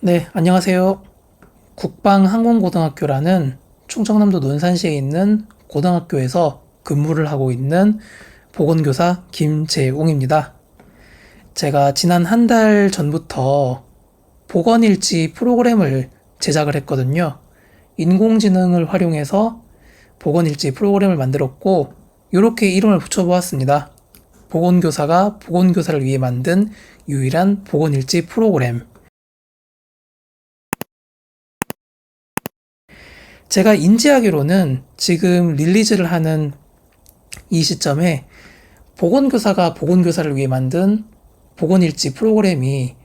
네, 안녕하세요. 국방항공고등학교라는 충청남도 논산시에 있는 고등학교에서 근무를 하고 있는 보건교사 김재웅입니다. 제가 지난 한 달 전부터 보건일지 프로그램을 제작을 했거든요. 인공지능을 활용해서 보건일지 프로그램을 만들었고, 이렇게 이름을 붙여보았습니다. 보건교사가 보건교사를 위해 만든 유일한 보건일지 프로그램. 제가 인지하기로는 지금 릴리즈를 하는 이 시점에 보건교사가 보건교사를 위해 만든 보건일지 프로그램이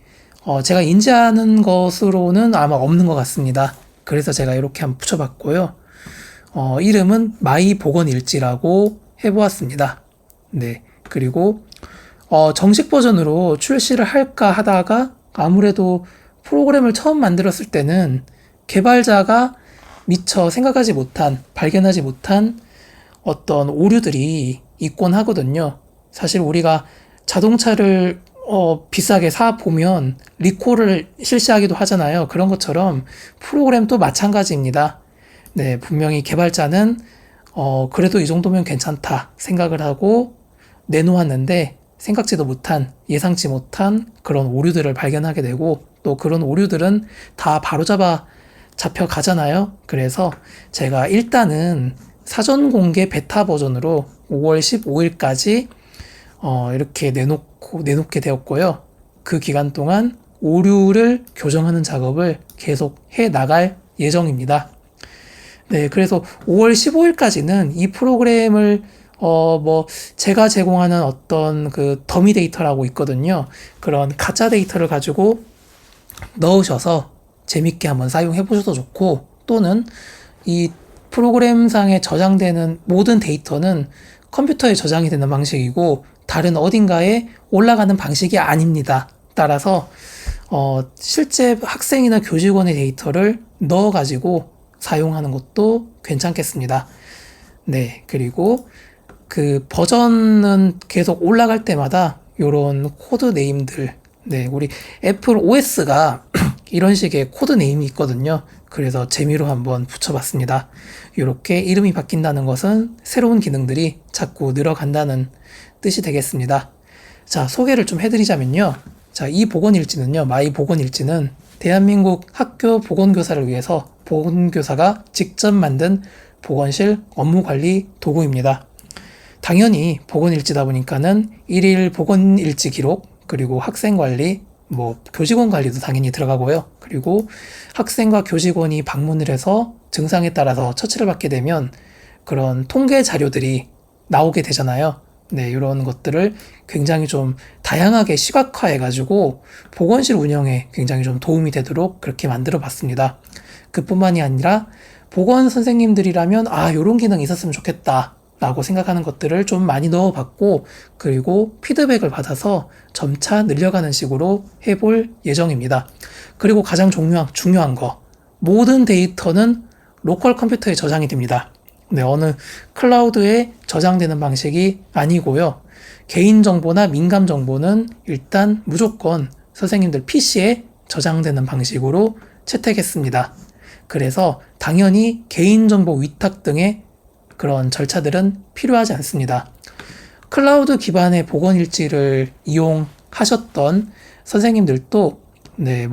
제가 인지하는 것으로는 아마 없는 것 같습니다. 그래서 제가 이렇게 한번 붙여봤고요. 이름은 마이 보건일지라고 해보았습니다. 네. 그리고 정식 버전으로 출시를 할까 하다가 아무래도 프로그램을 처음 만들었을 때는 개발자가 미처 생각하지 못한, 발견하지 못한 어떤 오류들이 있곤 하거든요. 사실 우리가 자동차를 비싸게 사 보면 리콜을 실시하기도 하잖아요. 그런 것처럼 프로그램도 마찬가지입니다. 네, 분명히 개발자는 그래도 이 정도면 괜찮다 생각을 하고 내놓았는데 생각지도 못한, 예상치 못한 그런 오류들을 발견하게 되고 또 그런 오류들은 다 바로잡아 잡혀가잖아요. 그래서 제가 일단은 사전 공개 베타 버전으로 5월 15일까지 이렇게 내놓게 되었고요. 그 기간 동안 오류를 교정하는 작업을 계속 해 나갈 예정입니다. 네, 그래서 5월 15일까지는 이 프로그램을 제가 제공하는 어떤 그 더미 데이터라고 있거든요. 그런 가짜 데이터를 가지고 넣으셔서 재밌게 한번 사용해 보셔도 좋고, 또는 이 프로그램상에 저장되는 모든 데이터는 컴퓨터에 저장이 되는 방식이고 다른 어딘가에 올라가는 방식이 아닙니다. 따라서 실제 학생이나 교직원의 데이터를 넣어 가지고 사용하는 것도 괜찮겠습니다. 네, 그리고 그 버전은 계속 올라갈 때마다 요런 코드 네임들, 네, 우리 애플 OS가 이런 식의 코드 네임이 있거든요. 그래서 재미로 한번 붙여봤습니다. 이렇게 이름이 바뀐다는 것은 새로운 기능들이 자꾸 늘어간다는 뜻이 되겠습니다. 자, 소개를 좀 해드리자면요. 자, 이 보건일지는요, 마이 보건일지는 대한민국 학교 보건교사를 위해서 보건교사가 직접 만든 보건실 업무관리 도구입니다. 당연히 보건일지다 보니까는 일일 보건일지 기록, 그리고 학생관리, 교직원 관리도 당연히 들어가고요. 그리고 학생과 교직원이 방문을 해서 증상에 따라서 처치를 받게 되면 그런 통계 자료들이 나오게 되잖아요. 네, 이런 것들을 굉장히 좀 다양하게 시각화해가지고 보건실 운영에 굉장히 좀 도움이 되도록 그렇게 만들어 봤습니다. 그뿐만이 아니라 보건 선생님들이라면 요런 기능이 있었으면 좋겠다 라고 생각하는 것들을 좀 많이 넣어봤고, 그리고 피드백을 받아서 점차 늘려가는 식으로 해볼 예정입니다. 그리고 가장 중요한 거, 모든 데이터는 로컬 컴퓨터에 저장이 됩니다. 네, 어느 클라우드에 저장되는 방식이 아니고요. 개인정보나 민감정보는 일단 무조건 선생님들 PC에 저장되는 방식으로 채택했습니다. 그래서 당연히 개인정보 위탁 등의 그런 절차들은 필요하지 않습니다. 클라우드 기반의 보건일지를 이용하셨던 선생님들도 네,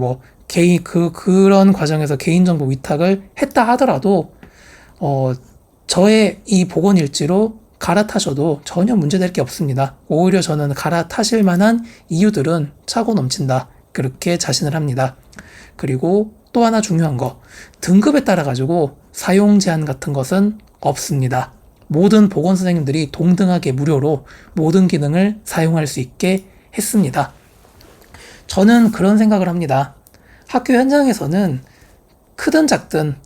그런 과정에서 개인정보 위탁을 했다 하더라도 저의 이 보건일지로 갈아타셔도 전혀 문제될 게 없습니다. 오히려 저는 갈아타실 만한 이유들은 차고 넘친다. 그렇게 자신을 합니다. 그리고 또 하나 중요한 거, 등급에 따라 가지고 사용 제한 같은 것은 없습니다. 모든 보건 선생님들이 동등하게 무료로 모든 기능을 사용할 수 있게 했습니다. 저는 그런 생각을 합니다. 학교 현장에서는 크든 작든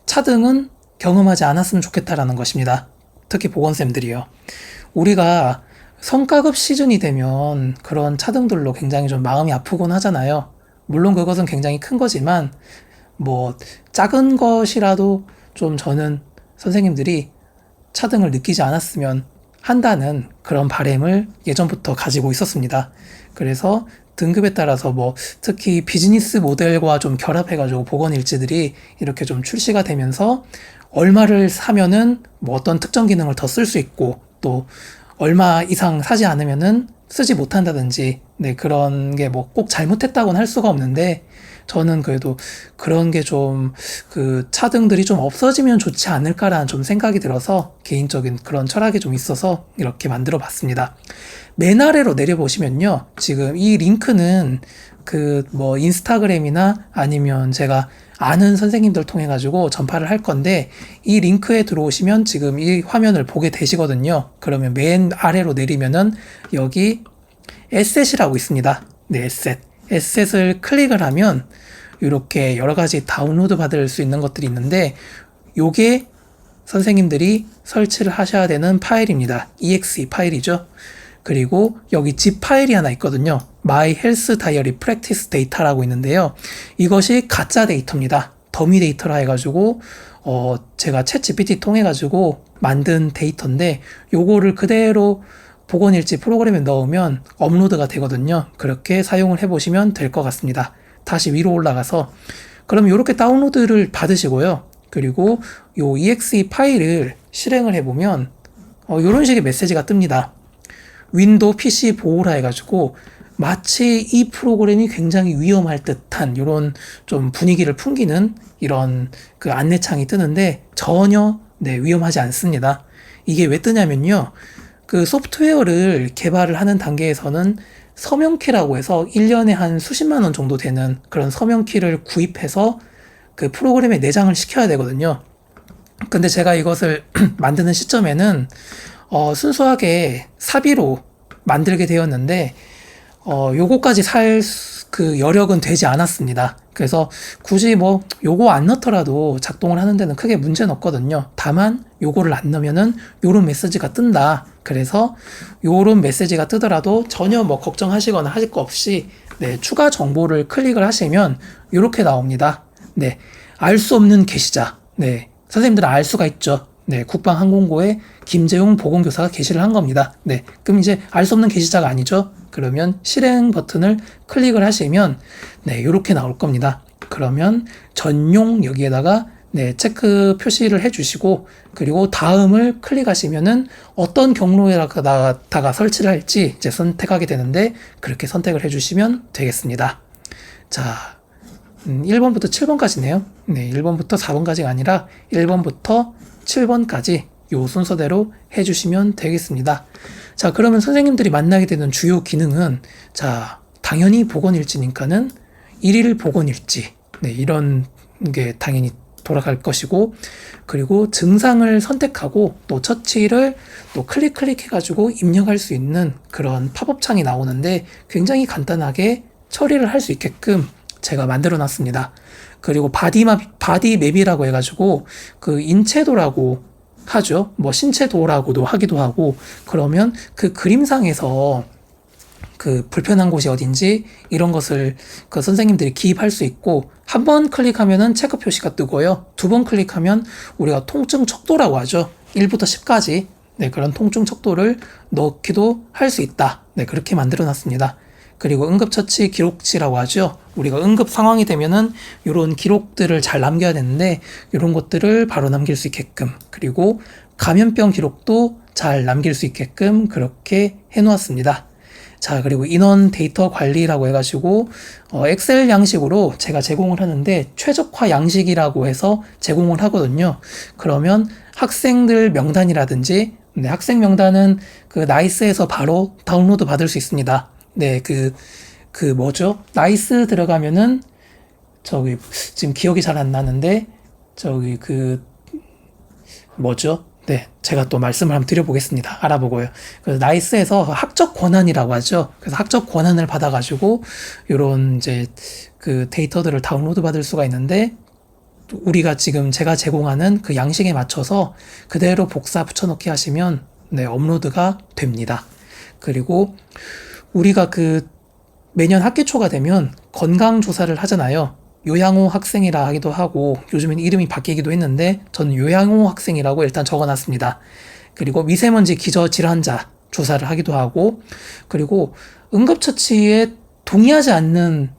차등은 경험하지 않았으면 좋겠다라는 것입니다. 특히 보건쌤들이요. 우리가 성과급 시즌이 되면 그런 차등들로 굉장히 좀 마음이 아프곤 하잖아요. 물론 그것은 굉장히 큰 거지만 작은 것이라도 좀 저는 선생님들이 차등을 느끼지 않았으면 한다는 그런 바람을 예전부터 가지고 있었습니다. 그래서 등급에 따라서 뭐 특히 비즈니스 모델과 좀 결합해가지고 복원 일지들이 이렇게 좀 출시가 되면서 얼마를 사면은 뭐 어떤 특정 기능을 더 쓸 수 있고 또 얼마 이상 사지 않으면은 쓰지 못한다든지 네 그런 게 뭐 꼭 잘못했다고는 할 수가 없는데 저는 그래도 그런 게 좀 그 차등들이 좀 없어지면 좋지 않을까라는 좀 생각이 들어서 개인적인 그런 철학이 좀 있어서 이렇게 만들어 봤습니다. 맨 아래로 내려보시면요. 지금 이 링크는 그 뭐 인스타그램이나 아니면 제가 아는 선생님들 통해 가지고 전파를 할 건데 이 링크에 들어오시면 지금 이 화면을 보게 되시거든요. 그러면 맨 아래로 내리면은 여기 에셋이라고 있습니다. 네, 에셋. 에셋을 클릭을 하면 이렇게 여러 가지 다운로드 받을 수 있는 것들이 있는데 요게 선생님들이 설치를 하셔야 되는 파일입니다. exe 파일이죠. 그리고 여기 zip 파일이 하나 있거든요. My Health Diary Practice Data라고 있는데요. 이것이 가짜 데이터입니다. 더미 데이터라 해가지고 제가 챗 GPT 통해 가지고 만든 데이터인데 요거를 그대로 복원일지 프로그램에 넣으면 업로드가 되거든요. 그렇게 사용을 해보시면 될 것 같습니다. 다시 위로 올라가서 그럼 이렇게 다운로드를 받으시고요. 그리고 요 exe 파일을 실행을 해보면 이런 식의 메시지가 뜹니다. 윈도우 PC 보호라 해가지고 마치 이 프로그램이 굉장히 위험할 듯한 이런 좀 분위기를 풍기는 이런 그 안내창이 뜨는데 전혀 네, 위험하지 않습니다. 이게 왜 뜨냐면요. 그 소프트웨어를 개발을 하는 단계에서는 서명키라고 해서 1년에 한 수십만 원 정도 되는 그런 서명키를 구입해서 그 프로그램에 내장을 시켜야 되거든요. 근데 제가 이것을 만드는 시점에는 순수하게 사비로 만들게 되었는데 요거까지 살 그 여력은 되지 않았습니다. 그래서 굳이 뭐 요거 안 넣더라도 작동을 하는 데는 크게 문제는 없거든요. 다만 요거를 안 넣으면은 요런 메시지가 뜬다. 그래서 요런 메시지가 뜨더라도 전혀 뭐 걱정하시거나 하실 거 없이 네, 추가 정보를 클릭을 하시면 요렇게 나옵니다. 네. 알 수 없는 게시자. 네. 선생님들은 알 수가 있죠. 네, 국방항공고에 김재용 보건교사가 게시를 한 겁니다. 네, 그럼 이제 알 수 없는 게시자가 아니죠. 그러면 실행 버튼을 클릭을 하시면 네, 이렇게 나올 겁니다. 그러면 전용 여기에다가 네, 체크 표시를 해주시고 그리고 다음을 클릭하시면은 어떤 경로에다가 설치를 할지 이제 선택하게 되는데 그렇게 선택을 해주시면 되겠습니다. 자, 1번부터 7번까지네요. 네, 1번부터 4번까지가 아니라 1번부터 7번까지 요 순서대로 해주시면 되겠습니다. 자, 그러면 선생님들이 만나게 되는 주요 기능은 자, 당연히 복원일지니까는 1일 복원일지 네, 이런 게 당연히 돌아갈 것이고 그리고 증상을 선택하고 또 처치를 또 클릭 해가지고 입력할 수 있는 그런 팝업 창이 나오는데 굉장히 간단하게 처리를 할 수 있게끔 제가 만들어 놨습니다. 그리고 바디 맵이라고 해가지고 그 인체도라고 하죠. 뭐 신체도라고도 하기도 하고 그러면 그 그림상에서 그 불편한 곳이 어딘지 이런 것을 그 선생님들이 기입할 수 있고 한 번 클릭하면은 체크 표시가 뜨고요. 두 번 클릭하면 우리가 통증 척도라고 하죠. 1부터 10까지 네, 그런 통증 척도를 넣기도 할 수 있다. 네, 그렇게 만들어 놨습니다. 그리고 응급처치 기록지라고 하죠. 우리가 응급 상황이 되면은 이런 기록들을 잘 남겨야 되는데 이런 것들을 바로 남길 수 있게끔 그리고 감염병 기록도 잘 남길 수 있게끔 그렇게 해놓았습니다. 자, 그리고 인원 데이터 관리라고 해가지고 엑셀 양식으로 제가 제공을 하는데 최적화 양식이라고 해서 제공을 하거든요. 그러면 학생들 명단이라든지 네, 학생 명단은 그 나이스에서 바로 다운로드 받을 수 있습니다. 네, 뭐죠? 나이스 들어가면은, 지금 기억이 잘 안 나는데, 뭐죠? 네, 제가 또 말씀을 한번 드려보겠습니다. 알아보고요. 그래서 나이스에서 학적 권한이라고 하죠. 그래서 학적 권한을 받아가지고, 요런 이제 그 데이터들을 다운로드 받을 수가 있는데, 우리가 지금 제가 제공하는 그 양식에 맞춰서 그대로 복사 붙여넣기 하시면, 네, 업로드가 됩니다. 그리고, 우리가 매년 학기 초가 되면 건강조사를 하잖아요. 요양호 학생이라 하기도 하고 요즘엔 이름이 바뀌기도 했는데 저는 요양호 학생이라고 일단 적어놨습니다. 그리고 미세먼지 기저 질환자 조사를 하기도 하고, 그리고 응급처치에 동의하지 않는,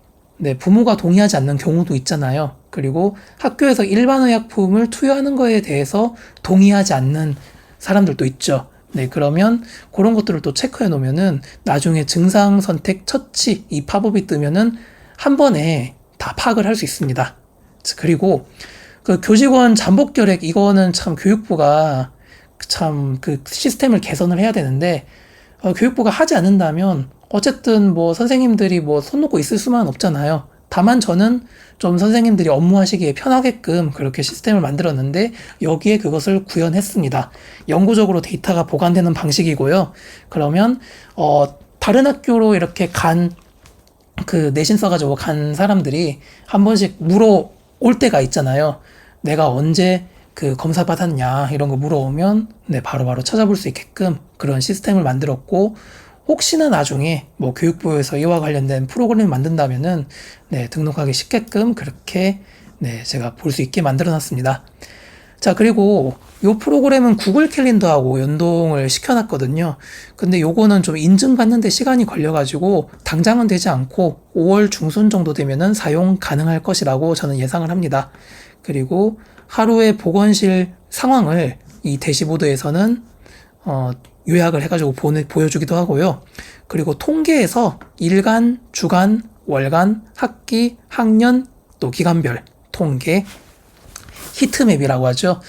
부모가 동의하지 않는 경우도 있잖아요. 그리고 학교에서 일반의약품을 투여하는 거에 대해서 동의하지 않는 사람들도 있죠. 그러면 그런 것들을 또 체크해 놓으면은 나중에 증상 선택 처치 이 팝업이 뜨면은 한 번에 다 파악을 할 수 있습니다. 그리고 그 교직원 잠복 결핵, 이거는 참 교육부가 참 그 시스템을 개선을 해야 되는데, 교육부가 하지 않는다면 어쨌든 뭐 선생님들이 뭐 손 놓고 있을 수만 없잖아요. 다만 저는 좀 선생님들이 업무하시기에 편하게끔 그렇게 시스템을 만들었는데, 여기에 그것을 구현했습니다. 영구적으로 데이터가 보관되는 방식이고요. 그러면 다른 학교로 이렇게 내신 써가지고 간 사람들이 한 번씩 물어올 때가 있잖아요. 내가 언제 그 검사 받았냐 이런 거 물어오면 바로바로 찾아볼 수 있게끔 그런 시스템을 만들었고, 혹시나 나중에 뭐 교육부에서 이와 관련된 프로그램을 만든다면은 등록하기 쉽게끔 그렇게 제가 볼 수 있게 만들어 놨습니다. 자, 그리고 요 프로그램은 구글 캘린더하고 연동을 시켜놨거든요. 근데 요거는 좀 인증받는데 시간이 걸려가지고 당장은 되지 않고 5월 중순 정도 되면은 사용 가능할 것이라고 저는 예상을 합니다. 그리고 하루의 보건실 상황을 이 대시보드에서는 요약을 해가지고 보여주기도 하고요. 그리고 통계에서 일간, 주간, 월간, 학기, 학년, 또 기간별 통계, 히트맵이라고 하죠.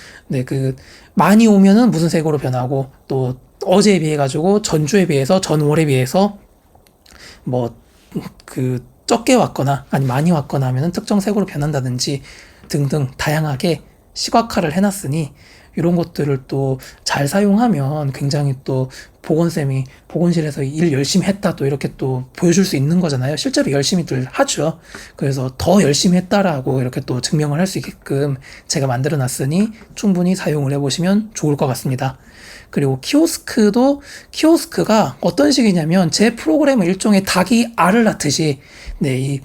많이 오면은 무슨 색으로 변하고, 또 어제에 비해 가지고 전주에 비해서 전월에 비해서 적게 왔거나 아니 많이 왔거나 하면은 특정 색으로 변한다든지 등등 다양하게 시각화를 해놨으니, 이런 것들을 또 잘 사용하면 굉장히 또 보건쌤이 보건실에서 일 열심히 했다 또 이렇게 또 보여줄 수 있는 거잖아요. 실제로 열심히들 하죠. 그래서 더 열심히 했다라고 이렇게 또 증명을 할 수 있게끔 제가 만들어 놨으니 충분히 사용을 해보시면 좋을 것 같습니다. 그리고 키오스크가 어떤 식이냐면, 제 프로그램을 일종의 닭이 알을 낳듯이 이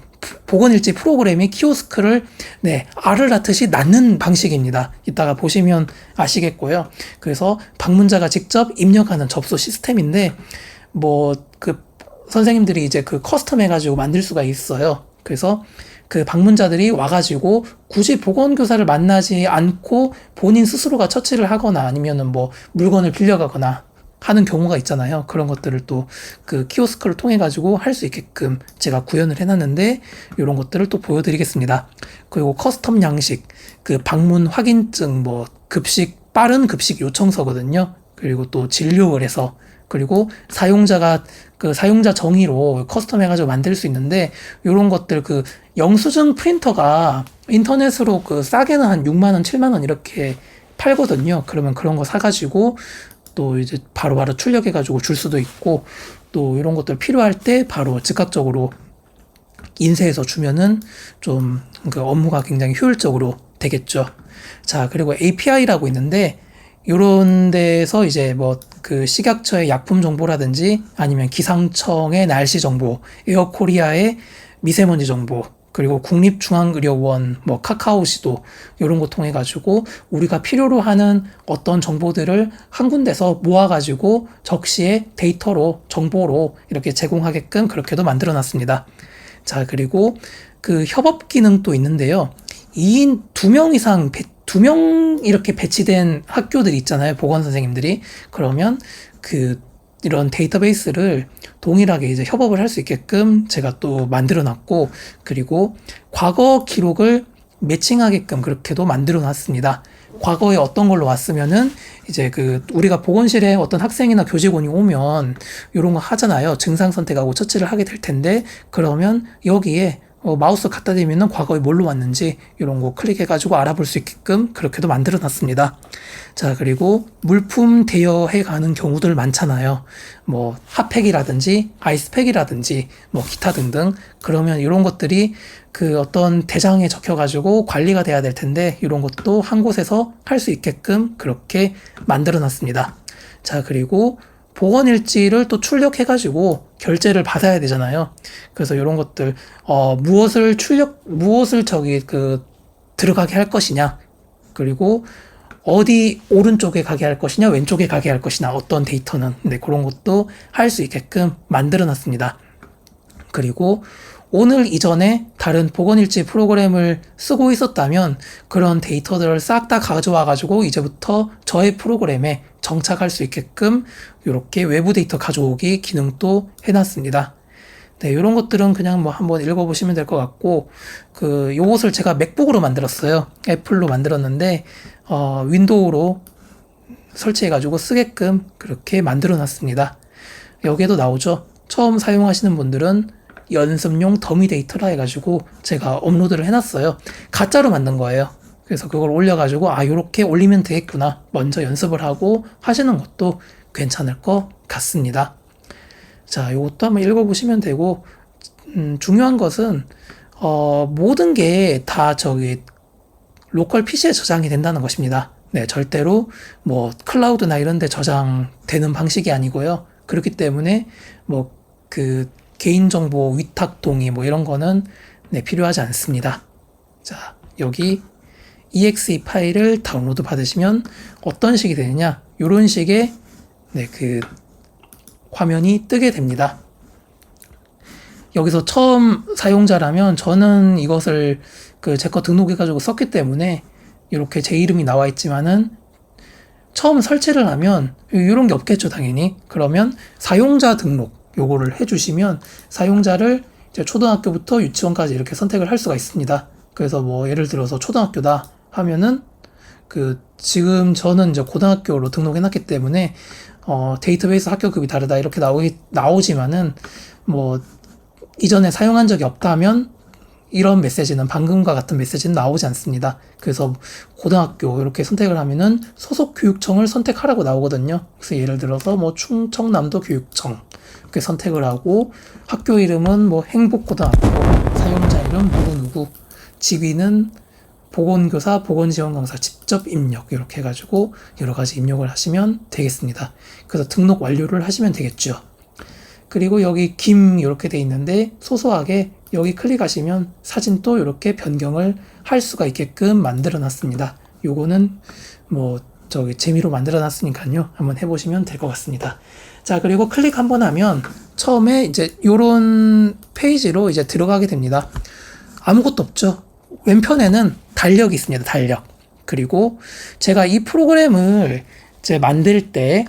보건일지 프로그램이 키오스크를 알을 낳듯이 낳는 방식입니다. 이따가 보시면 아시겠고요. 그래서 방문자가 직접 입력하는 접수 시스템인데, 선생님들이 이제 커스텀 해가지고 만들 수가 있어요. 그래서 그 방문자들이 와가지고 굳이 보건교사를 만나지 않고 본인 스스로가 처치를 하거나 아니면은 물건을 빌려가거나 하는 경우가 있잖아요. 그런 것들을 또 그 키오스크를 통해 가지고 할 수 있게끔 제가 구현을 해놨는데, 이런 것들을 또 보여드리겠습니다. 그리고 커스텀 양식, 그 방문 확인증, 급식, 빠른 급식 요청서거든요. 그리고 또 진료 의뢰서, 그리고 사용자 정의로 커스텀 해가지고 만들 수 있는데, 이런 것들 영수증 프린터가 인터넷으로 싸게는 한 6만원, 7만원 이렇게 팔거든요. 그러면 그런 거 사가지고 또 이제 바로바로 출력해가지고 줄 수도 있고, 또 이런 것들 필요할 때 바로 즉각적으로 인쇄해서 주면은 좀 업무가 굉장히 효율적으로 되겠죠. 자, 그리고 API라고 있는데, 요런 데서 이제 식약처의 약품 정보라든지 아니면 기상청의 날씨 정보, 에어코리아의 미세먼지 정보, 그리고 국립중앙의료원, 카카오시도 이런 거 통해 가지고 우리가 필요로 하는 어떤 정보들을 한 군데서 모아가지고 적시에 데이터로, 정보로 이렇게 제공하게끔 그렇게도 만들어 놨습니다. 자, 그리고 협업 기능도 있는데요. 2인 2명 이상 2명 이렇게 배치된 학교들이 있잖아요. 보건 선생님들이. 그러면 이런 데이터베이스를 동일하게 이제 협업을 할 수 있게끔 제가 또 만들어 놨고, 그리고 과거 기록을 매칭하게끔 그렇게도 만들어 놨습니다. 과거에 어떤 걸로 왔으면은 이제 우리가 보건실에 어떤 학생이나 교직원이 오면 이런 거 하잖아요. 증상 선택하고 처치를 하게 될 텐데, 그러면 여기에 마우스 갖다 대면은 과거에 뭘로 왔는지 이런 거 클릭해가지고 알아볼 수 있게끔 그렇게도 만들어 놨습니다. 자, 그리고 물품 대여해 가는 경우들 많잖아요. 핫팩이라든지 아이스팩이라든지 기타 등등. 그러면 이런 것들이 어떤 대장에 적혀가지고 관리가 돼야 될 텐데, 이런 것도 한 곳에서 할 수 있게끔 그렇게 만들어 놨습니다. 자, 그리고 보건일지를 또 출력해가지고 결제를 받아야 되잖아요. 그래서 이런 것들, 무엇을 들어가게 할 것이냐, 그리고 어디 오른쪽에 가게 할 것이냐 왼쪽에 가게 할 것이냐 어떤 데이터는 네, 그런 것도 할 수 있게끔 만들어 놨습니다. 그리고 오늘 이전에 다른 보건일지 프로그램을 쓰고 있었다면 그런 데이터들을 싹 다 가져와 가지고 이제부터 저의 프로그램에 정착할 수 있게끔 이렇게 외부 데이터 가져오기 기능도 해놨습니다. 네, 이런 것들은 그냥 뭐 한번 읽어보시면 될 것 같고, 요것을 제가 맥북으로 만들었어요. 애플로 만들었는데, 윈도우로 설치해가지고 쓰게끔 그렇게 만들어 놨습니다. 여기에도 나오죠. 처음 사용하시는 분들은 연습용 더미 데이터라 해가지고 제가 업로드를 해놨어요. 가짜로 만든 거예요. 그래서 그걸 올려가지고, 요렇게 올리면 되겠구나. 먼저 연습을 하고 하시는 것도 괜찮을 것 같습니다. 자, 이것도 한번 읽어보시면 되고, 중요한 것은, 모든 게 다 로컬 PC에 저장이 된다는 것입니다. 네, 절대로 뭐, 클라우드나 이런 데 저장되는 방식이 아니고요. 그렇기 때문에, 개인정보 위탁 동의 뭐 이런 거는, 네, 필요하지 않습니다. 자, 여기 exe 파일을 다운로드 받으시면 어떤 식이 되느냐, 요런 식의, 네, 화면이 뜨게 됩니다. 여기서 처음 사용자라면 저는 이것을 제 거 등록해가지고 썼기 때문에 이렇게 제 이름이 나와 있지만은 처음 설치를 하면 이런 게 없겠죠, 당연히. 그러면 사용자 등록 요거를 해주시면 사용자를 이제 초등학교부터 유치원까지 이렇게 선택을 할 수가 있습니다. 그래서 뭐 예를 들어서 초등학교다 하면은 지금 저는 이제 고등학교로 등록해놨기 때문에 데이터베이스 학교급이 다르다 이렇게 나오지만은 뭐 이전에 사용한 적이 없다면 이런 메시지는 방금과 같은 메시지는 나오지 않습니다. 그래서 고등학교 이렇게 선택을 하면은 소속 교육청을 선택하라고 나오거든요. 그래서 예를 들어서 뭐 충청남도 교육청 이렇게 선택을 하고 학교 이름은 뭐 행복고등학교, 사용자 이름 누구 직위는 보건교사, 보건지원강사 직접 입력 이렇게 해가지고 여러 가지 입력을 하시면 되겠습니다. 그래서 등록 완료를 하시면 되겠죠. 그리고 여기 김 이렇게 돼 있는데 소소하게 여기 클릭하시면 사진도 이렇게 변경을 할 수가 있게끔 만들어 놨습니다. 요거는 뭐 재미로 만들어 놨으니까요. 한번 해보시면 될 것 같습니다. 자, 그리고 클릭 한번 하면 처음에 이제 요런 페이지로 이제 들어가게 됩니다. 아무것도 없죠. 왼편에는 달력이 있습니다. 달력. 그리고 제가 이 프로그램을 이제 만들 때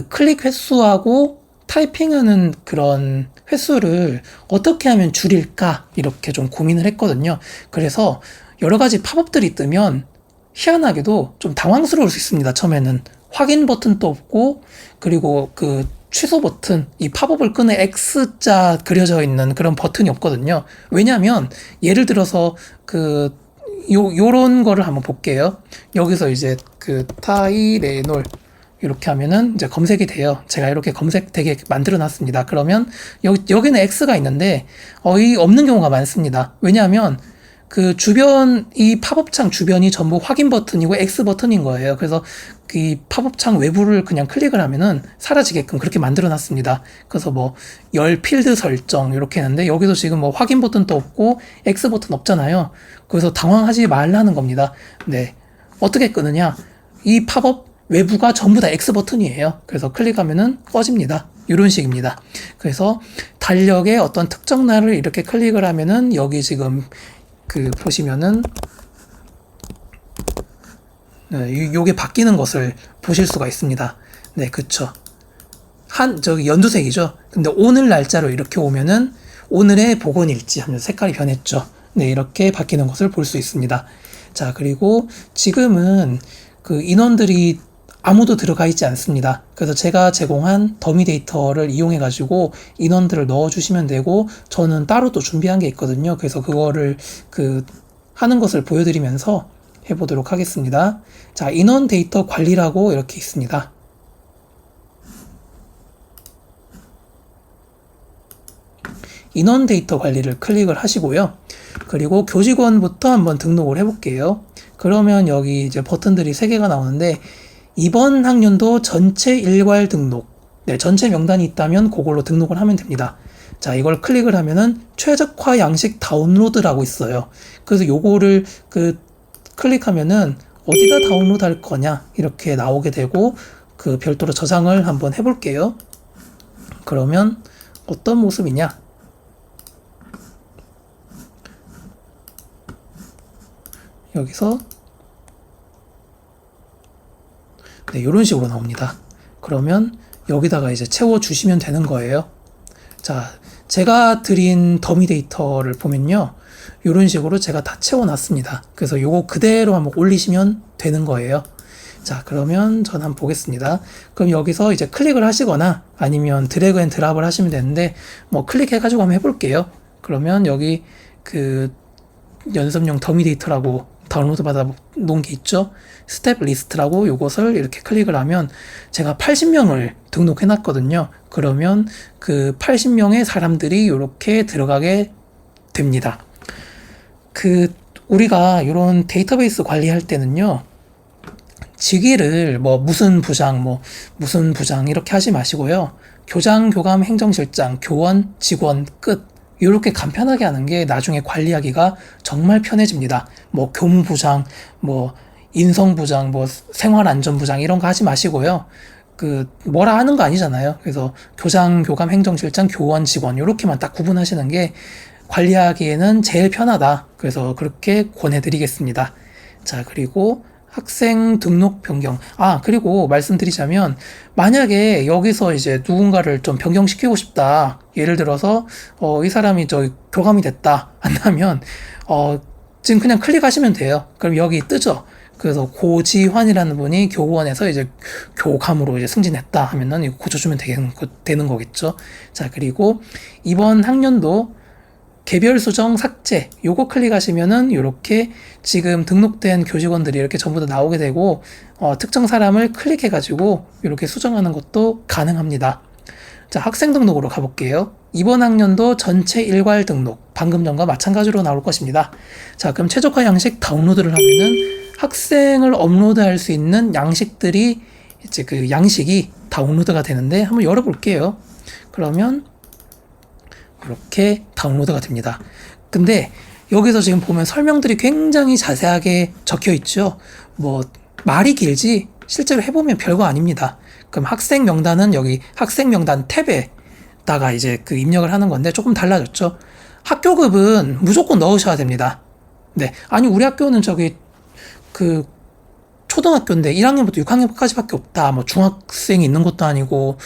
클릭 횟수하고 타이핑하는 그런 횟수를 어떻게 하면 줄일까 이렇게 좀 고민을 했거든요. 그래서 여러 가지 팝업들이 뜨면 희한하게도 좀 당황스러울 수 있습니다. 처음에는 확인 버튼도 없고 그리고 취소 버튼, 이 팝업을 끄는 X자 그려져 있는 그런 버튼이 없거든요. 왜냐면 예를 들어서 요런 거를 한번 볼게요. 여기서 이제 타이레놀 이렇게 하면은 이제 검색이 돼요. 제가 이렇게 검색되게 만들어 놨습니다. 그러면 여기는 X가 있는데 이 없는 경우가 많습니다. 왜냐하면 주변 이 팝업창 주변이 전부 확인 버튼이고 X 버튼인 거예요. 그래서 이 팝업창 외부를 그냥 클릭을 하면은 사라지게끔 그렇게 만들어 놨습니다. 그래서 뭐 열 필드 설정 이렇게 했는데 여기도 지금 뭐 확인 버튼도 없고 X 버튼 없잖아요. 그래서 당황하지 말라는 겁니다. 네, 어떻게 끄느냐? 이 팝업 외부가 전부 다 X 버튼이에요. 그래서 클릭하면은 꺼집니다. 이런 식입니다. 그래서 달력의 어떤 특정 날을 이렇게 클릭을 하면은 여기 지금 보시면은 요게 바뀌는 것을 보실 수가 있습니다. 네, 그쵸. 연두색이죠. 근데 오늘 날짜로 이렇게 오면은 오늘의 보건일지 하면서 색깔이 변했죠. 네, 이렇게 바뀌는 것을 볼 수 있습니다. 자, 그리고 지금은 인원들이 아무도 들어가 있지 않습니다. 그래서 제가 제공한 더미 데이터를 이용해 가지고 인원들을 넣어 주시면 되고 저는 따로 또 준비한 게 있거든요. 그래서 그거를 하는 것을 보여드리면서 해보도록 하겠습니다. 자, 인원 데이터 관리라고 이렇게 있습니다. 인원 데이터 관리를 클릭을 하시고요. 그리고 교직원부터 한번 등록을 해볼게요. 그러면 여기 이제 버튼들이 3개가 나오는데 이번 학년도 전체 일괄 등록, 네, 전체 명단이 있다면 그걸로 등록을 하면 됩니다. 자, 이걸 클릭을 하면은 최적화 양식 다운로드라고 있어요. 그래서 요거를 클릭하면은 어디다 다운로드 할 거냐 이렇게 나오게 되고 그 별도로 저장을 한번 해볼게요. 그러면 어떤 모습이냐? 여기서 네, 이런 식으로 나옵니다. 그러면 여기다가 이제 채워주시면 되는 거예요. 자, 제가 드린 더미 데이터를 보면요. 이런 식으로 제가 다 채워놨습니다. 그래서 요거 그대로 한번 올리시면 되는 거예요. 자, 그러면 전 한번 보겠습니다. 그럼 여기서 이제 클릭을 하시거나 아니면 드래그 앤 드랍을 하시면 되는데, 뭐 클릭해가지고 한번 해볼게요. 그러면 여기 그 연습용 더미 데이터라고 다운로드 받아 놓은 게 있죠. 스텝 리스트라고 요것을 이렇게 클릭을 하면 제가 80명을 등록해 놨거든요. 그러면 그 80명의 사람들이 이렇게 들어가게 됩니다. 그 우리가 이런 데이터베이스 관리할 때는요. 직위를 뭐 무슨 부장 이렇게 하지 마시고요. 교장, 교감, 행정실장, 교원, 직원, 끝 이렇게 간편하게 하는 게 나중에 관리하기가 정말 편해집니다. 뭐 교무부장, 뭐 인성부장, 뭐 생활안전부장 이런 거 하지 마시고요. 그 뭐라 하는 거 아니잖아요. 그래서 교장, 교감, 행정실장, 교원, 직원 이렇게만 딱 구분하시는 게 관리하기에는 제일 편하다. 그래서 그렇게 권해드리겠습니다. 자, 그리고 학생 등록 변경. 아, 그리고 말씀드리자면, 만약에 여기서 이제 누군가를 좀 변경시키고 싶다. 예를 들어서, 이 사람이 교감이 됐다. 한다면, 지금 그냥 클릭하시면 돼요. 그럼 여기 뜨죠? 그래서 고지환이라는 분이 교원에서 이제 교감으로 이제 승진했다 하면은 이거 고쳐주면 되는 거겠죠. 자, 그리고 이번 학년도 개별 수정 삭제 요거 클릭하시면은 이렇게 지금 등록된 교직원들이 이렇게 전부 다 나오게 되고 특정 사람을 클릭해 가지고 이렇게 수정하는 것도 가능합니다. 자, 학생 등록으로 가볼게요. 이번 학년도 전체 일괄 등록 방금 전과 마찬가지로 나올 것입니다. 자, 그럼 최적화 양식 다운로드를 하면은 학생을 업로드할 수 있는 양식들이 이제 그 양식이 다운로드가 되는데 한번 열어볼게요. 그러면 이렇게 다운로드가 됩니다. 근데 여기서 지금 보면 설명들이 굉장히 자세하게 적혀 있죠. 뭐 말이 길지 실제로 해보면 별거 아닙니다. 그럼 학생 명단은 여기 학생 명단 탭에다가 이제 그 입력을 하는 건데 조금 달라졌죠. 학교급은 무조건 넣으셔야 됩니다. 네, 아니 우리 학교는 그 초등학교인데 1학년부터 6학년까지밖에 없다. 뭐 중학생이 있는 것도 아니고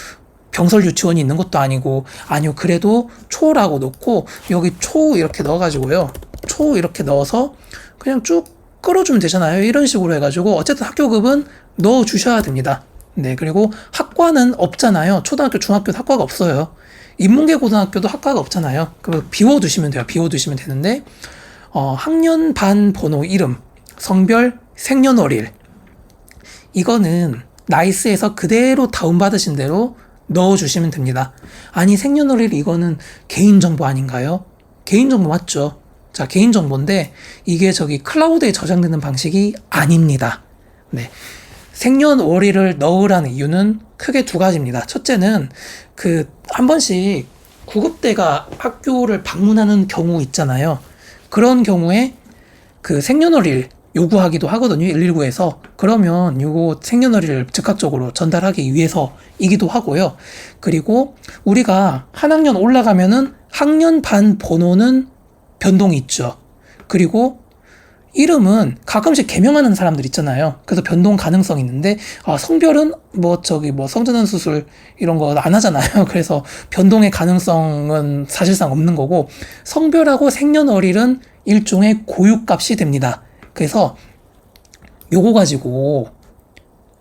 병설 유치원이 있는 것도 아니고 아니요 그래도 초라고 넣고 여기 초 이렇게 넣어가지고요. 초 이렇게 넣어서 그냥 쭉 끌어주면 되잖아요. 이런 식으로 해가지고 어쨌든 학교급은 넣어주셔야 됩니다. 네, 그리고 학과는 없잖아요. 초등학교, 중학교 학과가 없어요. 인문계 고등학교도 학과가 없잖아요. 그럼 비워두시면 돼요. 비워두시면 되는데 학년 반 번호 이름, 성별, 생년월일 이거는 나이스에서 그대로 다운받으신 대로 넣어주시면 됩니다. 아니 생년월일 이거는 개인정보 아닌가요? 개인정보 맞죠? 자, 개인정보인데 이게 클라우드에 저장되는 방식이 아닙니다. 네, 생년월일을 넣으라는 이유는 크게 두 가지입니다. 첫째는 한 번씩 구급대가 학교를 방문하는 경우 있잖아요. 그런 경우에 그 생년월일 요구하기도 하거든요. 119에서. 그러면 요거 생년월일을 즉각적으로 전달하기 위해서이기도 하고요. 그리고 우리가 한 학년 올라가면은 학년 반 번호는 변동이 있죠. 그리고 이름은 가끔씩 개명하는 사람들 있잖아요. 그래서 변동 가능성이 있는데 성별은 성전환 수술 이런 거 안 하잖아요. 그래서 변동의 가능성은 사실상 없는 거고 성별하고 생년월일은 일종의 고유값이 됩니다. 그래서 요거 가지고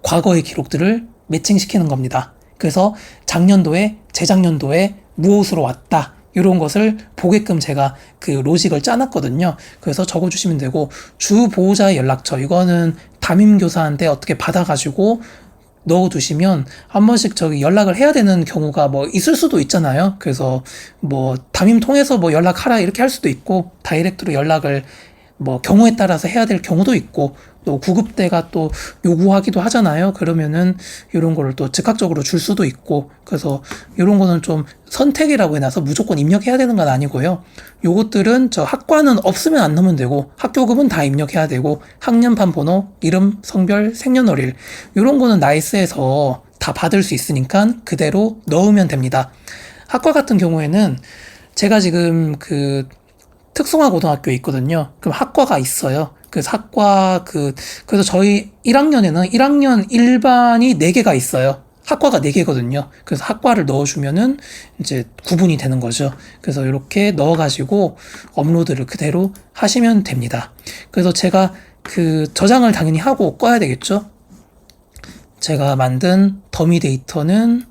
과거의 기록들을 매칭시키는 겁니다. 그래서 작년도에 재작년도에 무엇으로 왔다 이런 것을 보게끔 제가 그 로직을 짜놨거든요. 그래서 적어주시면 되고 주보호자의 연락처 이거는 담임교사한테 어떻게 받아가지고 넣어두시면 한 번씩 연락을 해야 되는 경우가 있을 수도 있잖아요. 그래서 담임 통해서 연락하라 이렇게 할 수도 있고 다이렉트로 연락을 뭐 경우에 따라서 해야 될 경우도 있고 또 구급대가 또 요구하기도 하잖아요. 그러면은 이런 거를 또 즉각적으로 줄 수도 있고 그래서 이런 거는 좀 선택이라고 해놔서 무조건 입력해야 되는 건 아니고요. 요것들은 저 학과는 없으면 안 넣으면 되고 학교급은 다 입력해야 되고 학년판 번호, 이름, 성별, 생년월일 이런 거는 나이스에서 다 받을 수 있으니까 그대로 넣으면 됩니다. 학과 같은 경우에는 제가 지금 그 특성화 고등학교에 있거든요. 그럼 학과가 있어요. 그래서 그래서 저희 1학년에는 1학년 1반이 4개가 있어요. 학과가 4개거든요. 그래서 학과를 넣어주면은 이제 구분이 되는 거죠. 그래서 이렇게 넣어가지고 업로드를 그대로 하시면 됩니다. 그래서 제가 그 저장을 당연히 하고 꺼야 되겠죠. 제가 만든 더미 데이터는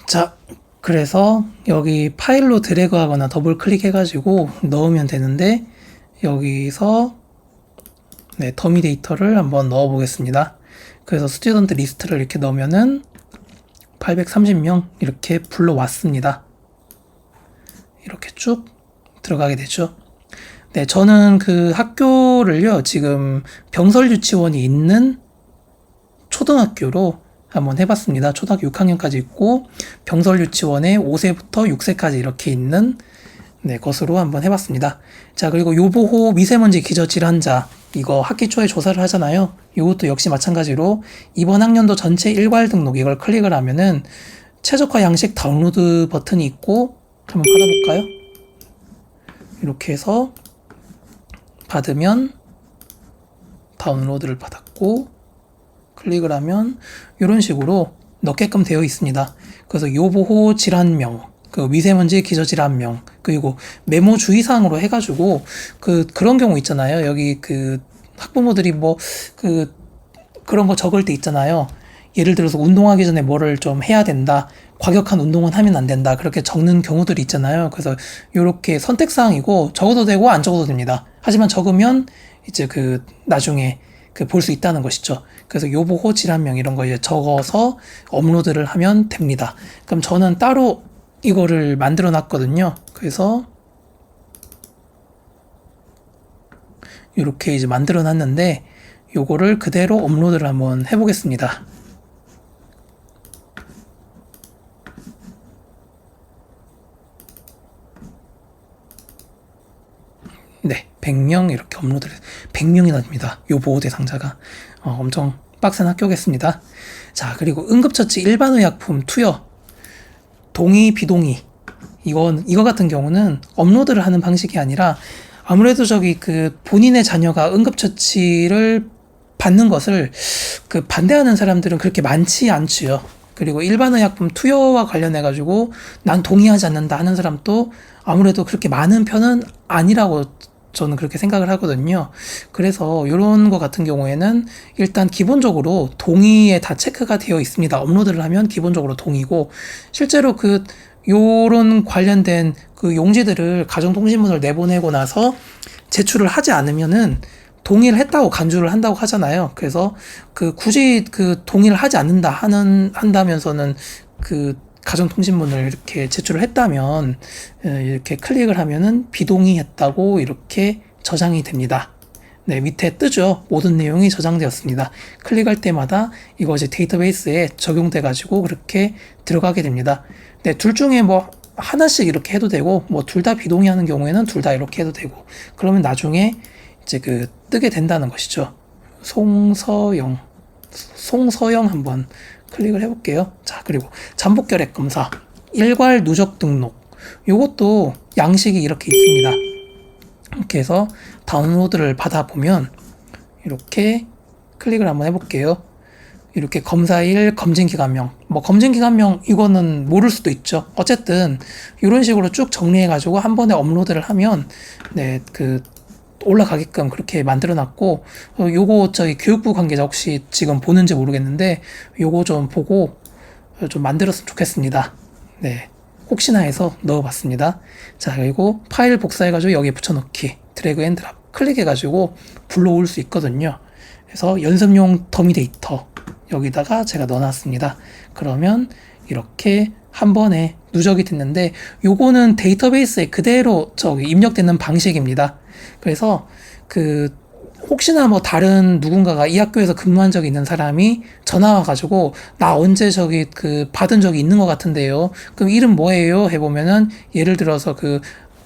자, 그래서 여기 파일로 드래그 하거나 더블 클릭해가지고 넣으면 되는데, 여기서, 네, 더미 데이터를 한번 넣어 보겠습니다. 그래서 스튜던트 리스트를 이렇게 넣으면은 830명 이렇게 불러왔습니다. 이렇게 쭉 들어가게 되죠. 네, 저는 그 학교를요, 지금 병설 유치원이 있는 초등학교로 한번 해봤습니다. 초등학교 6학년까지 있고 병설 유치원에 5세부터 6세까지 이렇게 있는 네, 것으로 한번 해봤습니다. 자, 그리고 요보호 미세먼지 기저 질환자 이거 학기 초에 조사를 하잖아요. 이것도 역시 마찬가지로 이번 학년도 전체 일괄 등록 이걸 클릭을 하면은 최적화 양식 다운로드 버튼이 있고 한번 받아볼까요? 이렇게 해서 받으면 다운로드를 받았고 클릭을 하면 이런 식으로 넣게끔 되어 있습니다. 그래서 요보호 질환명, 그 미세먼지 기저질환명, 그리고 메모 주의사항으로 해가지고 그런 경우 있잖아요. 여기 그 학부모들이 그런 거 적을 때 있잖아요. 예를 들어서 운동하기 전에 뭐를 좀 해야 된다. 과격한 운동은 하면 안 된다. 그렇게 적는 경우들이 있잖아요. 그래서 이렇게 선택사항이고 적어도 되고 안 적어도 됩니다. 하지만 적으면 이제 나중에 볼 수 있다는 것이죠. 그래서 요보호 질환명 이런 거 이제 적어서 업로드를 하면 됩니다. 그럼 저는 따로 이거를 만들어 놨거든요. 그래서 이렇게 이제 만들어 놨는데 요거를 그대로 업로드를 한번 해보겠습니다. 네, 100명 이렇게 업로드를 100명이나 됩니다. 요 보호 대상자가 엄청 빡센 학교겠습니다. 자, 그리고 응급처치 일반의약품 투여 동의 비동의 이거 같은 경우는 업로드를 하는 방식이 아니라 아무래도 본인의 자녀가 응급처치를 받는 것을 반대하는 사람들은 그렇게 많지 않지요. 그리고 일반의약품 투여와 관련해 가지고 난 동의하지 않는다 하는 사람도 아무래도 그렇게 많은 편은 아니라고 저는 그렇게 생각을 하거든요. 그래서 이런 거 같은 경우에는 일단 기본적으로 동의에 다 체크가 되어 있습니다. 업로드를 하면 기본적으로 동의고 실제로 요런 관련된 용지들을 가정통신문을 내보내고 나서 제출을 하지 않으면은 동의를 했다고 간주를 한다고 하잖아요. 그래서 굳이 동의를 하지 않는다 한다면서는 가정통신문을 이렇게 제출을 했다면 이렇게 클릭을 하면은 비동의했다고 이렇게 저장이 됩니다. 네, 밑에 뜨죠. 모든 내용이 저장되었습니다. 클릭할 때마다 이거 이제 데이터베이스에 적용돼 가지고 그렇게 들어가게 됩니다. 네, 둘 중에 하나씩 이렇게 해도 되고 둘 다 비동의하는 경우에는 둘 다 이렇게 해도 되고 그러면 나중에 이제 뜨게 된다는 것이죠. 송서영 한번 클릭을 해볼게요. 자, 그리고 잠복결핵 검사, 일괄 누적 등록. 요것도 양식이 이렇게 있습니다. 이렇게 해서 다운로드를 받아보면 이렇게 클릭을 한번 해볼게요. 이렇게 검사일, 검진기간명. 검진기간명 이거는 모를 수도 있죠. 어쨌든 이런 식으로 쭉 정리해가지고 한 번에 업로드를 하면 네, 올라가게끔 그렇게 만들어놨고 요거 저희 교육부 관계자 혹시 지금 보는지 모르겠는데 요거 좀 보고 좀 만들었으면 좋겠습니다. 네, 혹시나 해서 넣어봤습니다. 자, 그리고 파일 복사해가지고 여기에 붙여넣기 드래그 앤 드랍 클릭해가지고 불러올 수 있거든요. 그래서 연습용 더미 데이터 여기다가 제가 넣어놨습니다. 그러면 이렇게 한 번에 누적이 됐는데, 요거는 데이터베이스에 그대로 입력되는 방식입니다. 그래서 혹시나 뭐 다른 누군가가 이 학교에서 근무한 적이 있는 사람이 전화 와가지고 나 언제 받은 적이 있는 것 같은데요. 그럼 이름 뭐예요? 해보면은 예를 들어서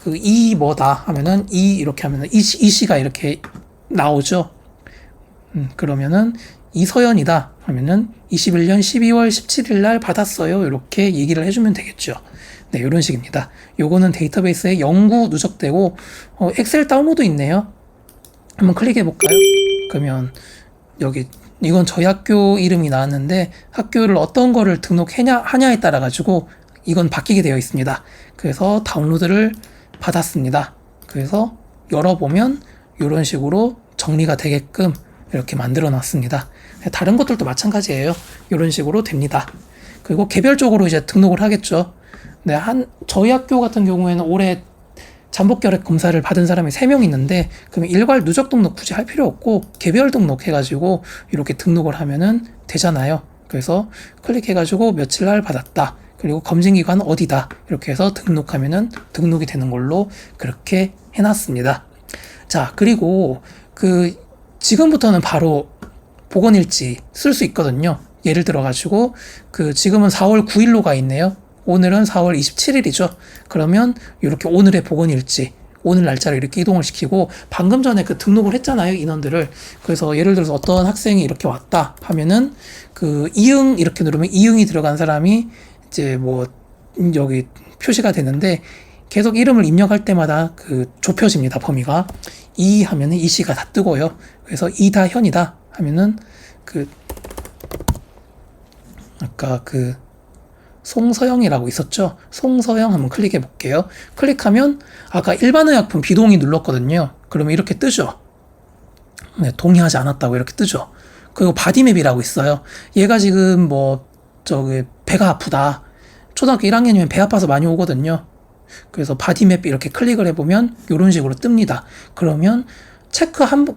이 뭐다 하면은 이렇게 하면은 이 씨가 이렇게 나오죠. 그러면은 이서연이다 하면은 21년 12월 17일 날 받았어요. 이렇게 얘기를 해주면 되겠죠. 네, 이런 식입니다. 요거는 데이터베이스에 영구 누적되고 엑셀 다운로드 있네요. 한번 클릭해 볼까요? 그러면 여기 이건 저희 학교 이름이 나왔는데 학교를 어떤 거를 하냐에 따라 가지고 이건 바뀌게 되어 있습니다. 그래서 다운로드를 받았습니다. 그래서 열어보면 이런 식으로 정리가 되게끔 이렇게 만들어 놨습니다. 다른 것들도 마찬가지예요. 이런 식으로 됩니다. 그리고 개별적으로 이제 등록을 하겠죠. 네, 저희 학교 같은 경우에는 올해 잠복결핵 검사를 받은 사람이 3명 있는데, 그러면 일괄 누적 등록 굳이 할 필요 없고 개별 등록해가지고 이렇게 등록을 하면은 되잖아요. 그래서 클릭해가지고 며칠 날 받았다. 그리고 검진기관 어디다. 이렇게 해서 등록하면은 등록이 되는 걸로 그렇게 해놨습니다. 자, 그리고 지금부터는 바로 보건일지 쓸 수 있거든요. 예를 들어가지고 지금은 4월 9일로 가 있네요. 오늘은 4월 27일이죠. 그러면 이렇게 오늘의 보건일지, 오늘 날짜를 이렇게 이동을 시키고, 방금 전에 등록을 했잖아요, 인원들을. 그래서 예를 들어서 어떤 학생이 이렇게 왔다 하면은 이응 이렇게 누르면 이응이 들어간 사람이 이제 여기 표시가 되는데, 계속 이름을 입력할 때마다 좁혀집니다, 범위가. 이 하면은 이 씨가 다 뜨고요. 그래서 이다현이다 하면은 아까 송서영이라고 있었죠? 송서영 한번 클릭해 볼게요. 클릭하면 아까 일반의약품 비동의 눌렀거든요. 그러면 이렇게 뜨죠? 네, 동의하지 않았다고 이렇게 뜨죠? 그리고 바디맵이라고 있어요. 얘가 지금 배가 아프다. 초등학교 1학년이면 배 아파서 많이 오거든요. 그래서 바디맵 이렇게 클릭을 해보면 이런 식으로 뜹니다. 그러면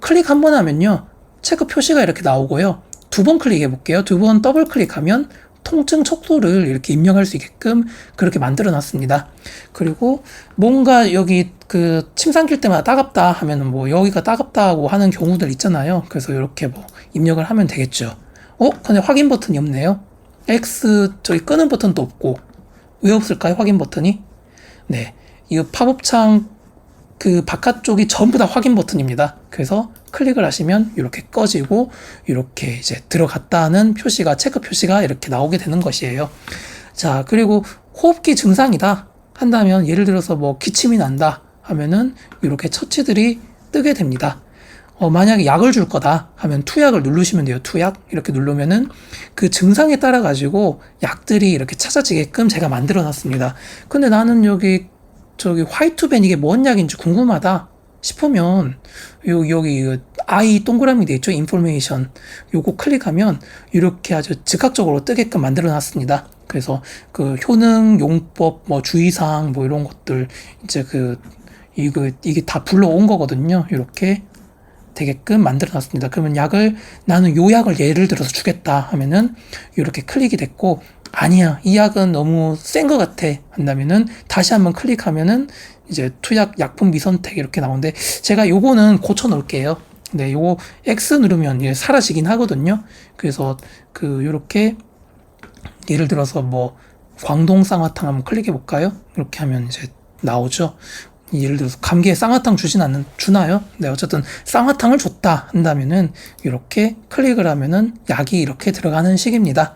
클릭 한 번 하면요, 체크 표시가 이렇게 나오고요. 2번 클릭해 볼게요. 2번 더블 클릭하면 통증 척도를 이렇게 입력할 수 있게끔 그렇게 만들어 놨습니다. 그리고 뭔가 여기 침상길 때마다 따갑다 하면은 여기가 따갑다고 하는 경우들 있잖아요. 그래서 이렇게 입력을 하면 되겠죠. 근데 확인 버튼이 없네요. 저기 끄는 버튼도 없고. 왜 없을까요? 확인 버튼이? 네. 이 팝업창 바깥쪽이 전부 다 확인 버튼입니다. 그래서 클릭을 하시면 이렇게 꺼지고 이렇게 이제 들어갔다는 표시가, 체크 표시가 이렇게 나오게 되는 것이에요. 자, 그리고 호흡기 증상이다 한다면, 예를 들어서 기침이 난다 하면은 이렇게 처치들이 뜨게 됩니다. 만약에 약을 줄 거다 하면 투약을 누르시면 돼요. 투약 이렇게 누르면은 증상에 따라 가지고 약들이 이렇게 찾아지게끔 제가 만들어 놨습니다. 근데 나는 저기 화이트벤 이게 뭔 약인지 궁금하다 싶으면 여기 I 동그라미 돼 있죠? 인포메이션. 요거 클릭하면 이렇게 아주 즉각적으로 뜨게끔 만들어 놨습니다. 그래서 효능, 용법, 주의사항 이런 것들 이제 이게 다 불러온 거거든요. 이렇게 되게끔 만들어 놨습니다. 그러면 나는 요 약을 예를 들어서 주겠다 하면은 이렇게 클릭이 됐고, 아니야, 이 약은 너무 센 것 같아 한다면은 다시 한번 클릭하면은 이제 투약 약품 미선택 이렇게 나오는데, 제가 요거는 고쳐 놓을게요. 네, 요거 X 누르면 사라지긴 하거든요. 그래서 요렇게 예를 들어서 광동 쌍화탕 한번 클릭해 볼까요? 이렇게 하면 이제 나오죠. 예를 들어서 감기에 쌍화탕 주나요? 네, 어쨌든 쌍화탕을 줬다 한다면은 이렇게 클릭을 하면은 약이 이렇게 들어가는 식입니다.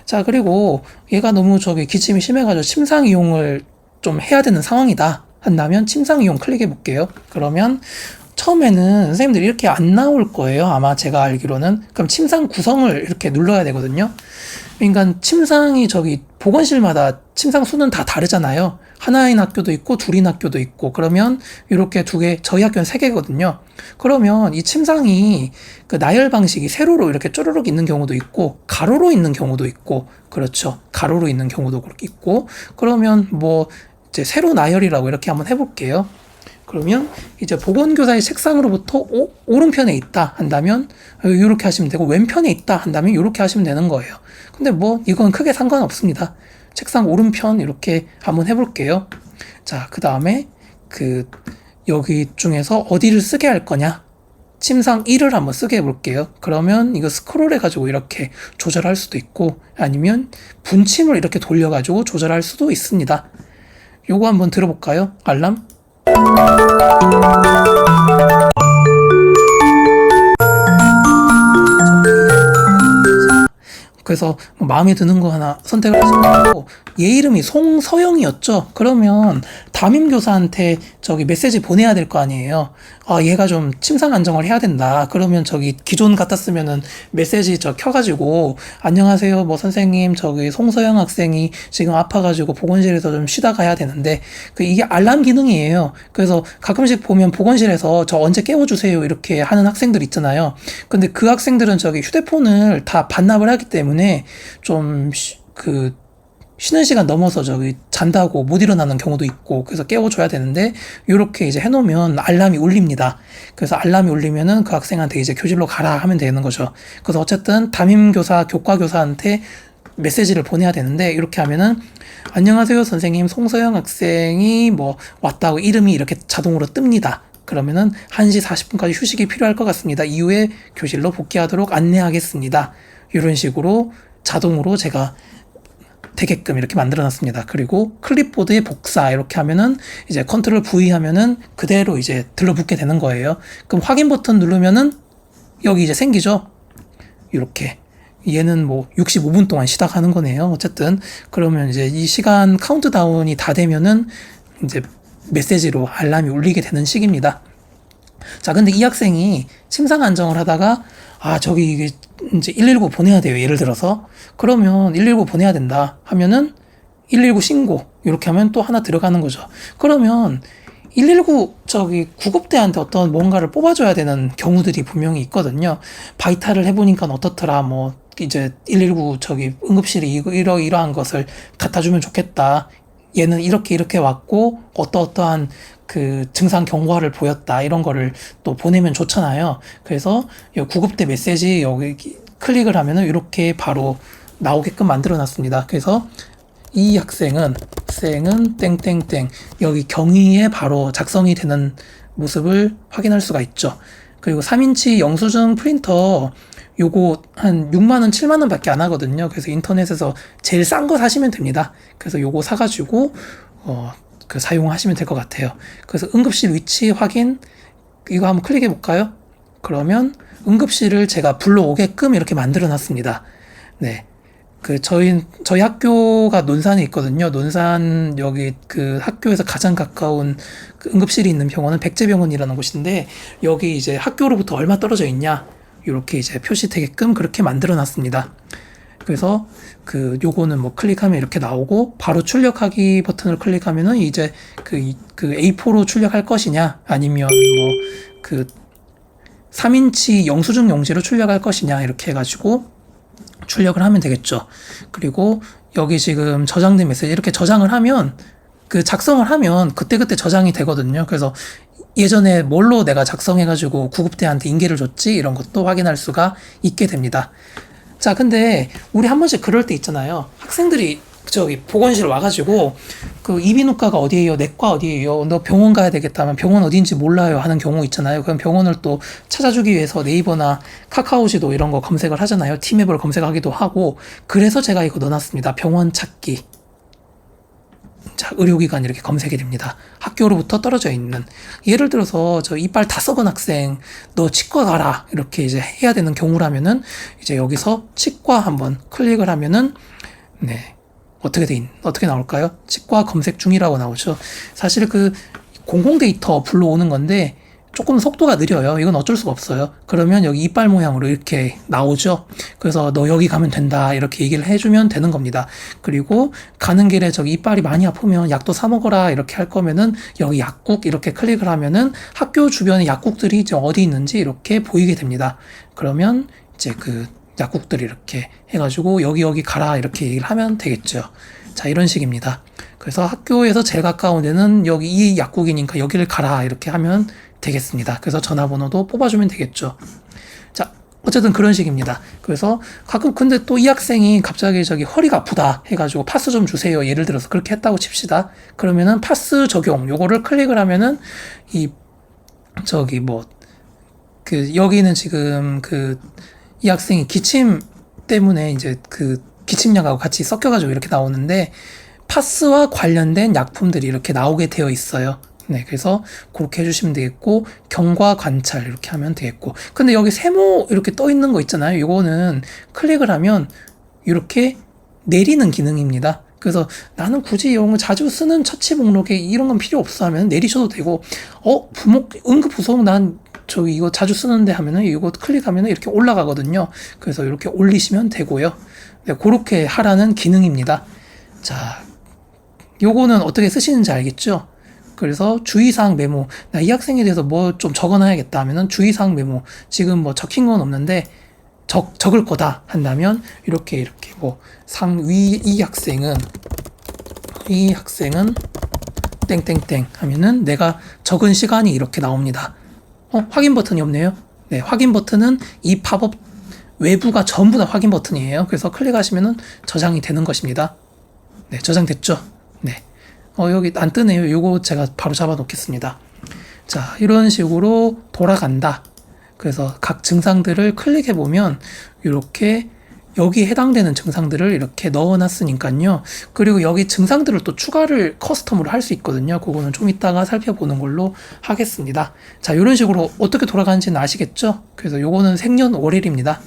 자, 그리고 얘가 너무 기침이 심해가지고 침상 이용을 좀 해야 되는 상황이다 한다면 침상 이용 클릭해 볼게요. 그러면 처음에는 선생님들이 이렇게 안 나올 거예요. 아마 제가 알기로는. 그럼 침상 구성을 이렇게 눌러야 되거든요. 그러니까 침상이 보건실마다 침상 수는 다 다르잖아요. 하나인 학교도 있고 둘인 학교도 있고, 그러면 이렇게 저희 학교는 3개거든요. 그러면 이 침상이 나열 방식이 세로로 이렇게 쪼르륵 있는 경우도 있고 가로로 있는 경우도 있고, 그렇죠. 가로로 있는 경우도 있고, 그러면 이제 세로 나열이라고 이렇게 한번 해볼게요. 그러면 이제 보건교사의 책상으로부터 오른편에 있다 한다면 이렇게 하시면 되고, 왼편에 있다 한다면 이렇게 하시면 되는 거예요. 근데 뭐 이건 크게 상관없습니다. 책상 오른편 이렇게 한번 해볼게요. 자, 그 다음에 여기 중에서 어디를 쓰게 할 거냐? 침상 1을 한번 쓰게 해볼게요. 그러면 이거 스크롤 해가지고 이렇게 조절할 수도 있고, 아니면 분침을 이렇게 돌려가지고 조절할 수도 있습니다. 요거 한번 들어볼까요? 알람? 그래서 마음에 드는 거 하나 선택을 하시고, 얘 이름이 송서영이었죠? 그러면 담임교사한테 메시지 보내야 될 거 아니에요. 아, 얘가 좀 침상 안정을 해야 된다. 그러면 기존 같았으면은 메시지 켜가지고, 안녕하세요, 뭐 선생님, 송서영 학생이 지금 아파가지고 보건실에서 좀 쉬다 가야 되는데, 이게 알람 기능이에요. 그래서 가끔씩 보면 보건실에서 저 언제 깨워주세요 이렇게 하는 학생들 있잖아요. 근데 그 학생들은 휴대폰을 다 반납을 하기 때문에 좀 쉬는 시간 넘어서 잔다고 못 일어나는 경우도 있고, 그래서 깨워줘야 되는데, 요렇게 이제 해놓으면 알람이 울립니다. 그래서 알람이 울리면은 그 학생한테 이제 교실로 가라 하면 되는 거죠. 그래서 어쨌든 담임교사, 교과교사한테 메시지를 보내야 되는데, 이렇게 하면은 안녕하세요 선생님, 송서영 학생이 뭐 왔다고 이름이 이렇게 자동으로 뜹니다. 그러면은 1시 40분까지 휴식이 필요할 것 같습니다. 이후에 교실로 복귀하도록 안내하겠습니다. 이런 식으로 자동으로 제가 되게끔 이렇게 만들어 놨습니다. 그리고 클립보드에 복사 이렇게 하면은 이제 컨트롤 V 하면은 그대로 이제 들러붙게 되는 거예요. 그럼 확인 버튼 누르면은 여기 이제 생기죠? 이렇게. 얘는 뭐 65분 동안 쉬다 가는 거네요. 어쨌든 그러면 이제 이 시간 카운트다운이 다 되면은 이제 메시지로 알람이 울리게 되는 식입니다. 자, 근데 이 학생이 침상 안정을 하다가 이게 이제 119 보내야 돼요. 예를 들어서. 그러면 119 보내야 된다 하면은 119 신고 이렇게 하면 또 하나 들어가는 거죠. 그러면 119 구급대한테 어떤 뭔가를 뽑아줘야 되는 경우들이 분명히 있거든요. 바이탈을 해보니까 어떻더라, 뭐 이제 119 응급실이 이러한 것을 갖다 주면 좋겠다. 얘는 이렇게 왔고 어떠한 증상 경과를 보였다, 이런 거를 또 보내면 좋잖아요. 그래서 구급대 메시지 여기 클릭을 하면은 이렇게 바로 나오게끔 만들어 놨습니다. 그래서 이 학생은 땡땡땡 여기 경위에 바로 작성이 되는 모습을 확인할 수가 있죠. 그리고 3인치 영수증 프린터 요거 한 6만원, 7만원 밖에 안 하거든요. 그래서 인터넷에서 제일 싼 거 사시면 됩니다. 그래서 요거 사가지고 사용하시면 될 것 같아요. 그래서 응급실 위치 확인, 이거 한번 클릭해 볼까요? 그러면 응급실을 제가 불러오게끔 이렇게 만들어 놨습니다. 네. 저희 학교가 논산에 있거든요. 논산 여기 학교에서 가장 가까운 응급실이 있는 병원은 백제병원이라는 곳인데, 여기 이제 학교로부터 얼마 떨어져 있냐, 이렇게 이제 표시되게끔 그렇게 만들어 놨습니다. 그래서 요거는 뭐 클릭하면 이렇게 나오고, 바로 출력하기 버튼을 클릭하면은 이제 A4로 출력할 것이냐, 아니면 뭐 3인치 영수증 용지로 출력할 것이냐, 이렇게 해가지고 출력을 하면 되겠죠. 그리고 여기 지금 저장된 메시지 이렇게 저장을 하면, 작성을 하면 그때그때 저장이 되거든요. 그래서 예전에 뭘로 내가 작성해가지고 구급대한테 인계를 줬지, 이런 것도 확인할 수가 있게 됩니다. 자, 근데 우리 한 번씩 그럴 때 있잖아요. 학생들이 보건실 와가지고 이비인후과가 어디예요? 내과 어디예요? 너 병원 가야 되겠다면 병원 어딘지 몰라요 하는 경우 있잖아요. 그럼 병원을 또 찾아주기 위해서 네이버나 카카오지도 이런 거 검색을 하잖아요. 티맵을 검색하기도 하고. 그래서 제가 이거 넣어놨습니다. 병원 찾기. 자, 의료기관 이렇게 검색이 됩니다. 학교로부터 떨어져 있는. 예를 들어서 이빨 다 썩은 학생, 너 치과 가라, 이렇게 이제 해야 되는 경우라면은 이제 여기서 치과 한번 클릭을 하면은, 네, 어떻게 나올까요? 치과 검색 중이라고 나오죠. 사실 공공 데이터 불러오는 건데 조금 속도가 느려요. 이건 어쩔 수가 없어요. 그러면 여기 이빨 모양으로 이렇게 나오죠. 그래서 너 여기 가면 된다, 이렇게 얘기를 해주면 되는 겁니다. 그리고 가는 길에 이빨이 많이 아프면 약도 사 먹어라, 이렇게 할 거면은 여기 약국 이렇게 클릭을 하면은 학교 주변에 약국들이 이제 어디 있는지 이렇게 보이게 됩니다. 그러면 이제 약국들 이렇게 해가지고 여기 가라 이렇게 얘기를 하면 되겠죠. 자, 이런 식입니다. 그래서 학교에서 제일 가까운 데는 여기 이 약국이니까 여기를 가라 이렇게 하면 되겠습니다. 그래서 전화번호도 뽑아주면 되겠죠. 자, 어쨌든 그런 식입니다. 그래서 가끔 근데 또 이 학생이 갑자기 저기 허리가 아프다 해가지고 파스 좀 주세요. 예를 들어서 그렇게 했다고 칩시다. 그러면은 파스 적용 요거를 클릭을 하면은 이 저기 뭐 그 여기는 지금 그 이 학생이 기침 때문에 이제 그 기침약하고 같이 섞여가지고 이렇게 나오는데 파스와 관련된 약품들이 이렇게 나오게 되어 있어요. 네, 그래서 그렇게 해주시면 되겠고 경과 관찰 이렇게 하면 되겠고 근데 여기 세모 이렇게 떠 있는 거 있잖아요. 이거는 클릭을 하면 이렇게 내리는 기능입니다. 그래서 나는 굳이 이런 거 자주 쓰는 처치 목록에 이런 건 필요 없어 하면 내리셔도 되고 응급부속 난 저기 이거 자주 쓰는데 하면은 이거 클릭하면은 이렇게 올라가거든요. 그래서 이렇게 올리시면 되고요. 네, 그렇게 하라는 기능입니다. 자, 요거는 어떻게 쓰시는지 알겠죠? 그래서 주의사항 메모. 나 이 학생에 대해서 뭐 좀 적어놔야겠다 하면은 주의사항 메모. 지금 뭐 적힌 건 없는데 적을 거다 한다면 이렇게 뭐 이 학생은 땡땡땡 하면은 내가 적은 시간이 이렇게 나옵니다. 확인 버튼이 없네요. 네, 확인 버튼은 이 팝업 외부가 전부 다 확인 버튼이에요. 그래서 클릭하시면은 저장이 되는 것입니다. 네, 저장됐죠? 네. 여기 안 뜨네요. 요거 제가 바로 잡아 놓겠습니다. 자, 이런 식으로 돌아간다. 그래서 각 증상들을 클릭해 보면 이렇게 여기 해당되는 증상들을 이렇게 넣어 놨으니까요. 그리고 여기 증상들을 또 추가를 커스텀으로 할 수 있거든요. 그거는 좀 이따가 살펴보는 걸로 하겠습니다. 자, 이런 식으로 어떻게 돌아가는지는 아시겠죠? 그래서 요거는 생년월일입니다.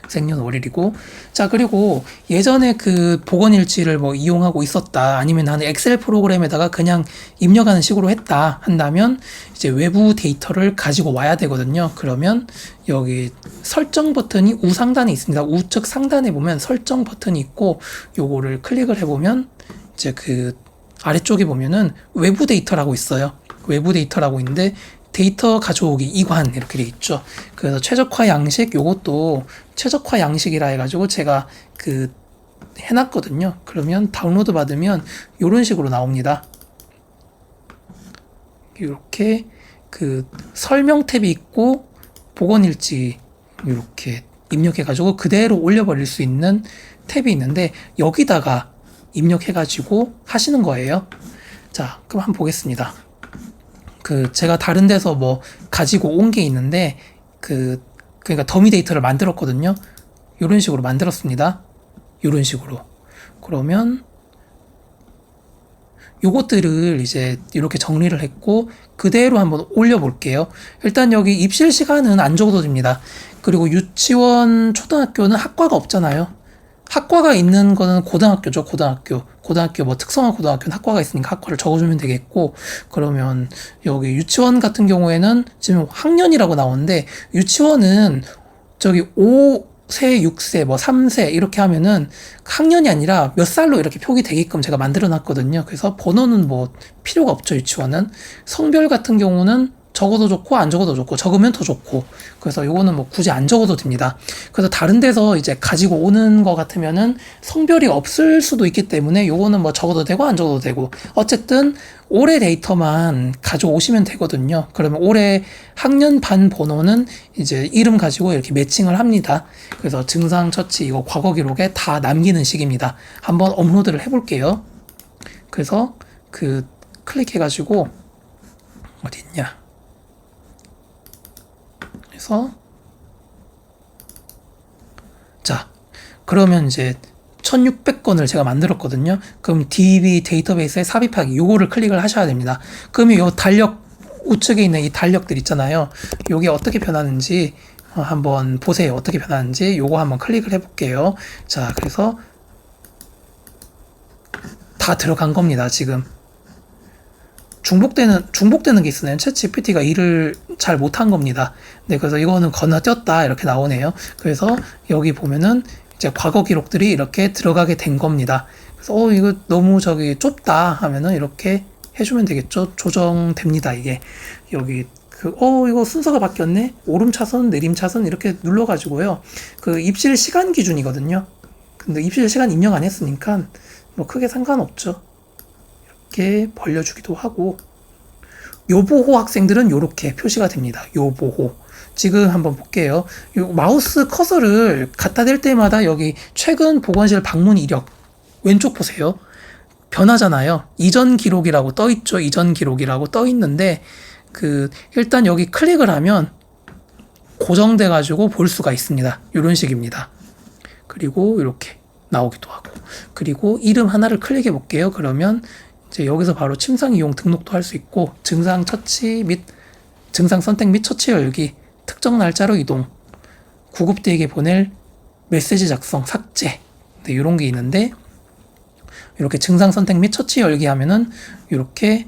생년월일이고 자 그리고 예전에 그 보건일지를 뭐 이용하고 있었다 아니면 나는 엑셀 프로그램에다가 그냥 입력하는 식으로 했다 한다면 이제 외부 데이터를 가지고 와야 되거든요. 그러면 여기 설정 버튼이 우상단에 있습니다. 우측 상단에 보면 설정 버튼이 있고 요거를 클릭을 해보면 이제 그 아래쪽에 보면은 외부 데이터라고 있어요. 외부 데이터라고 있는데 데이터 가져오기 이관 이렇게 돼 있죠. 그래서 최적화 양식 요것도 최적화 양식이라 해가지고 제가 그 해놨거든요. 그러면 다운로드 받으면 요런 식으로 나옵니다. 이렇게 그 설명 탭이 있고 보건일지 이렇게 입력해가지고 그대로 올려버릴 수 있는 탭이 있는데 여기다가 입력해가지고 하시는 거예요. 자, 그럼 한번 보겠습니다. 그 제가 다른 데서 뭐 가지고 온 게 있는데 그러니까 더미 데이터를 만들었거든요. 이런 식으로 만들었습니다. 이런 식으로. 그러면 요것들을 이제 이렇게 정리를 했고 그대로 한번 올려 볼게요. 일단 여기 입실 시간은 안 적어도 됩니다. 그리고 유치원, 초등학교는 학과가 없잖아요. 학과가 있는 거는 고등학교죠. 고등학교 뭐 특성화 고등학교는 학과가 있으니까 학과를 적어주면 되겠고 그러면 여기 유치원 같은 경우에는 지금 학년이라고 나오는데 유치원은 저기 5세, 6세, 뭐 3세 이렇게 하면은 학년이 아니라 몇 살로 이렇게 표기되게끔 제가 만들어 놨거든요. 그래서 번호는 뭐 필요가 없죠. 유치원은. 성별 같은 경우는 적어도 좋고 안 적어도 좋고 적으면 더 좋고 그래서 요거는 뭐 굳이 안 적어도 됩니다. 그래서 다른 데서 이제 가지고 오는 거 같으면은 성별이 없을 수도 있기 때문에 요거는 뭐 적어도 되고 안 적어도 되고 어쨌든 올해 데이터만 가져오시면 되거든요. 그러면 올해 학년 반 번호는 이제 이름 가지고 이렇게 매칭을 합니다. 그래서 증상 처치 이거 과거 기록에 다 남기는 식입니다. 한번 업로드를 해볼게요. 그래서 그 클릭해가지고 어디 있냐? 그래서 자 그러면 이제 1600건을 제가 만들었거든요. 그럼 DB 데이터베이스에 삽입하기 요거를 클릭을 하셔야 됩니다. 그러면 요 달력 우측에 있는 이 달력들 있잖아요. 요게 어떻게 변하는지 한번 보세요. 어떻게 변하는지 요거 한번 클릭을 해볼게요. 자 그래서 다 들어간 겁니다. 지금 중복되는 게 있으면 챗GPT가 일을 잘 못한 겁니다. 네, 그래서 이거는 건너뛰었다 이렇게 나오네요. 그래서 여기 보면은 이제 과거 기록들이 이렇게 들어가게 된 겁니다. 그래서 이거 너무 저기 좁다 하면은 이렇게 해주면 되겠죠. 조정됩니다. 이게 여기 이거 순서가 바뀌었네? 오름 차선, 내림 차선 이렇게 눌러가지고요. 그 입실 시간 기준이거든요. 근데 입실 시간 입력 안 했으니까 뭐 크게 상관없죠. 이렇게 벌려주기도 하고. 요보호 학생들은 이렇게 표시가 됩니다. 요보호. 지금 한번 볼게요. 요 마우스 커서를 갖다 댈 때마다 여기 최근 보건실 방문 이력 왼쪽 보세요. 변하잖아요. 이전 기록이라고 떠 있죠. 이전 기록이라고 떠 있는데 일단 여기 클릭을 하면 고정돼 가지고 볼 수가 있습니다. 이런 식입니다. 그리고 이렇게 나오기도 하고. 그리고 이름 하나를 클릭해 볼게요. 그러면 이제 여기서 바로 침상 이용 등록도 할 수 있고, 증상 처치 및 증상 선택 및 처치 열기, 특정 날짜로 이동, 구급대에게 보낼 메시지 작성, 삭제, 네, 이런 게 있는데, 이렇게 증상 선택 및 처치 열기 하면은 이렇게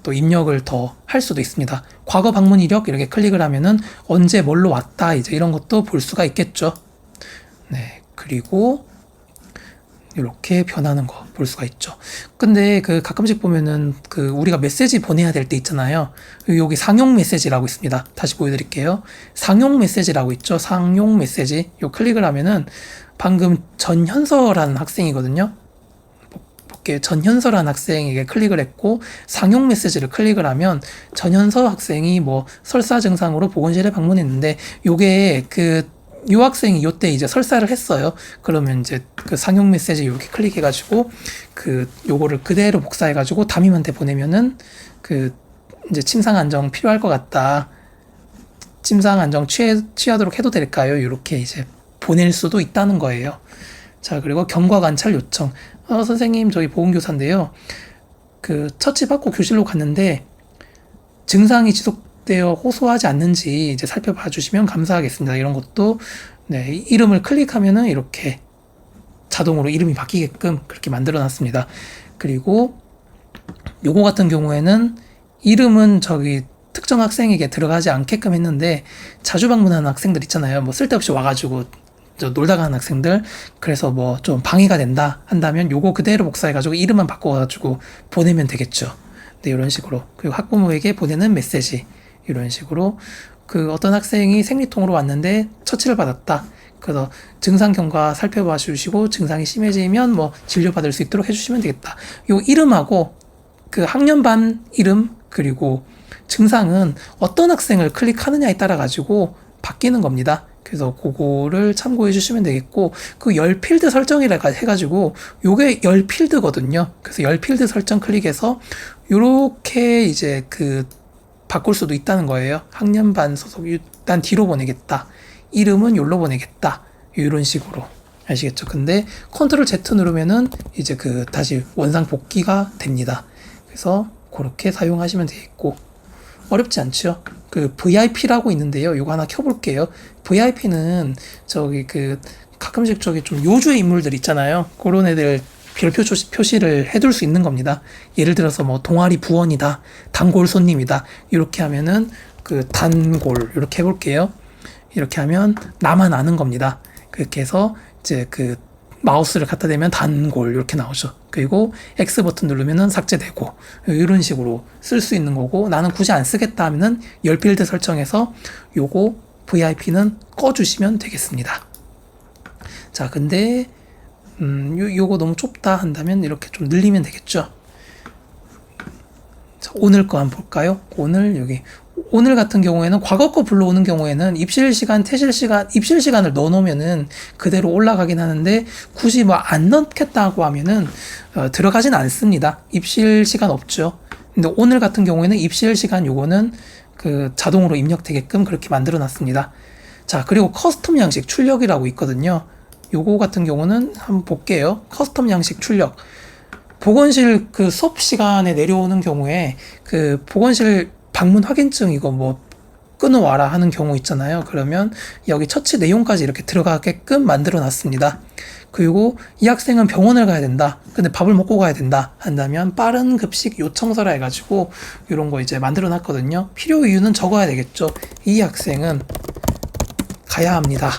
또 입력을 더 할 수도 있습니다. 과거 방문 이력 이렇게 클릭을 하면은 언제 뭘로 왔다 이제 이런 것도 볼 수가 있겠죠. 네, 그리고 이렇게 변하는 거 볼 수가 있죠. 근데 가끔씩 보면은 우리가 메시지 보내야 될 때 있잖아요. 여기 상용 메시지라고 있습니다. 다시 보여드릴게요. 상용 메시지라고 있죠. 상용 메시지. 요 클릭을 하면은 방금 전현서라는 학생이거든요. 볼게요. 전현서라는 학생에게 클릭을 했고 상용 메시지를 클릭을 하면 전현서 학생이 뭐 설사 증상으로 보건실에 방문했는데 요게 요 학생이 요때 이제 설사를 했어요. 그러면 이제 상용 메시지 이렇게 클릭해가지고 요거를 그대로 복사해가지고 담임한테 보내면은 이제 침상 안정 필요할 것 같다. 침상 안정 취하도록 해도 될까요? 이렇게 이제 보낼 수도 있다는 거예요. 자, 그리고 경과 관찰 요청. 선생님, 저희 보건교사인데요. 처치받고 교실로 갔는데 증상이 지속되어 호소하지 않는지 이제 살펴봐 주시면 감사하겠습니다. 이런 것도 이름을 클릭하면은 이렇게 자동으로 이름이 바뀌게끔 그렇게 만들어 놨습니다. 그리고 요거 같은 경우에는 이름은 특정 학생에게 들어가지 않게끔 했는데 자주 방문하는 학생들 있잖아요. 뭐 쓸데없이 와가지고 놀다 가는 학생들, 그래서 뭐 좀 방해가 된다 한다면 요거 그대로 복사해가지고 이름만 바꿔가지고 보내면 되겠죠. 네, 이런 식으로. 그리고 학부모에게 보내는 메시지, 이런 식으로 어떤 학생이 생리통으로 왔는데 처치를 받았다. 그래서 증상 경과 살펴봐 주시고 증상이 심해지면 뭐 진료받을 수 있도록 해주시면 되겠다. 요 이름하고 학년반 이름 그리고 증상은 어떤 학생을 클릭하느냐에 따라 가지고 바뀌는 겁니다. 그래서 그거를 참고해 주시면 되겠고, 열 필드 설정이라 해가지고 요게 열 필드거든요. 그래서 열 필드 설정 클릭해서 요렇게 이제 바꿀 수도 있다는 거예요. 학년반 소속 일단 뒤로 보내겠다. 이름은 요로 보내겠다. 이런 식으로. 아시겠죠? 근데 컨트롤 Z 누르면은 이제 다시 원상 복귀가 됩니다. 그래서 그렇게 사용하시면 되겠고, 어렵지 않죠? VIP라고 있는데요. 요거 하나 켜볼게요. VIP는 가끔씩 좀 요주의 인물들 있잖아요. 그런 애들 별표 표시를 해둘 수 있는 겁니다. 예를 들어서 뭐 동아리 부원이다, 단골 손님이다. 이렇게 하면은 단골 이렇게 해볼게요. 이렇게 하면 나만 아는 겁니다. 그렇게 해서 이제 마우스를 갖다 대면 단골 이렇게 나오죠. 그리고 X 버튼 누르면은 삭제되고 이런 식으로 쓸 수 있는 거고, 나는 굳이 안 쓰겠다 하면은 열 필드 설정해서 요거 VIP는 꺼주시면 되겠습니다. 자, 근데 요거 너무 좁다 한다면 이렇게 좀 늘리면 되겠죠. 자, 오늘 거 한번 볼까요? 오늘 같은 경우에는 과거 거 불러오는 경우에는 입실 시간, 퇴실 시간, 입실 시간을 넣어 놓으면은 그대로 올라가긴 하는데, 굳이 뭐 안 넣겠다고 하면은 들어가진 않습니다. 입실 시간 없죠. 근데 오늘 같은 경우에는 입실 시간 요거는 자동으로 입력되게끔 그렇게 만들어 놨습니다. 자, 그리고 커스텀 양식 출력이라고 있거든요. 요거 같은 경우는 한번 볼게요. 커스텀 양식 출력. 보건실 수업 시간에 내려오는 경우에 보건실 방문 확인증 이거 뭐 끊어와라 하는 경우 있잖아요. 그러면 여기 처치 내용까지 이렇게 들어가게끔 만들어 놨습니다. 그리고 이 학생은 병원을 가야 된다. 근데 밥을 먹고 가야 된다 한다면 빠른 급식 요청서라 해가지고 이런 거 이제 만들어 놨거든요. 필요 이유는 적어야 되겠죠. 이 학생은 가야 합니다.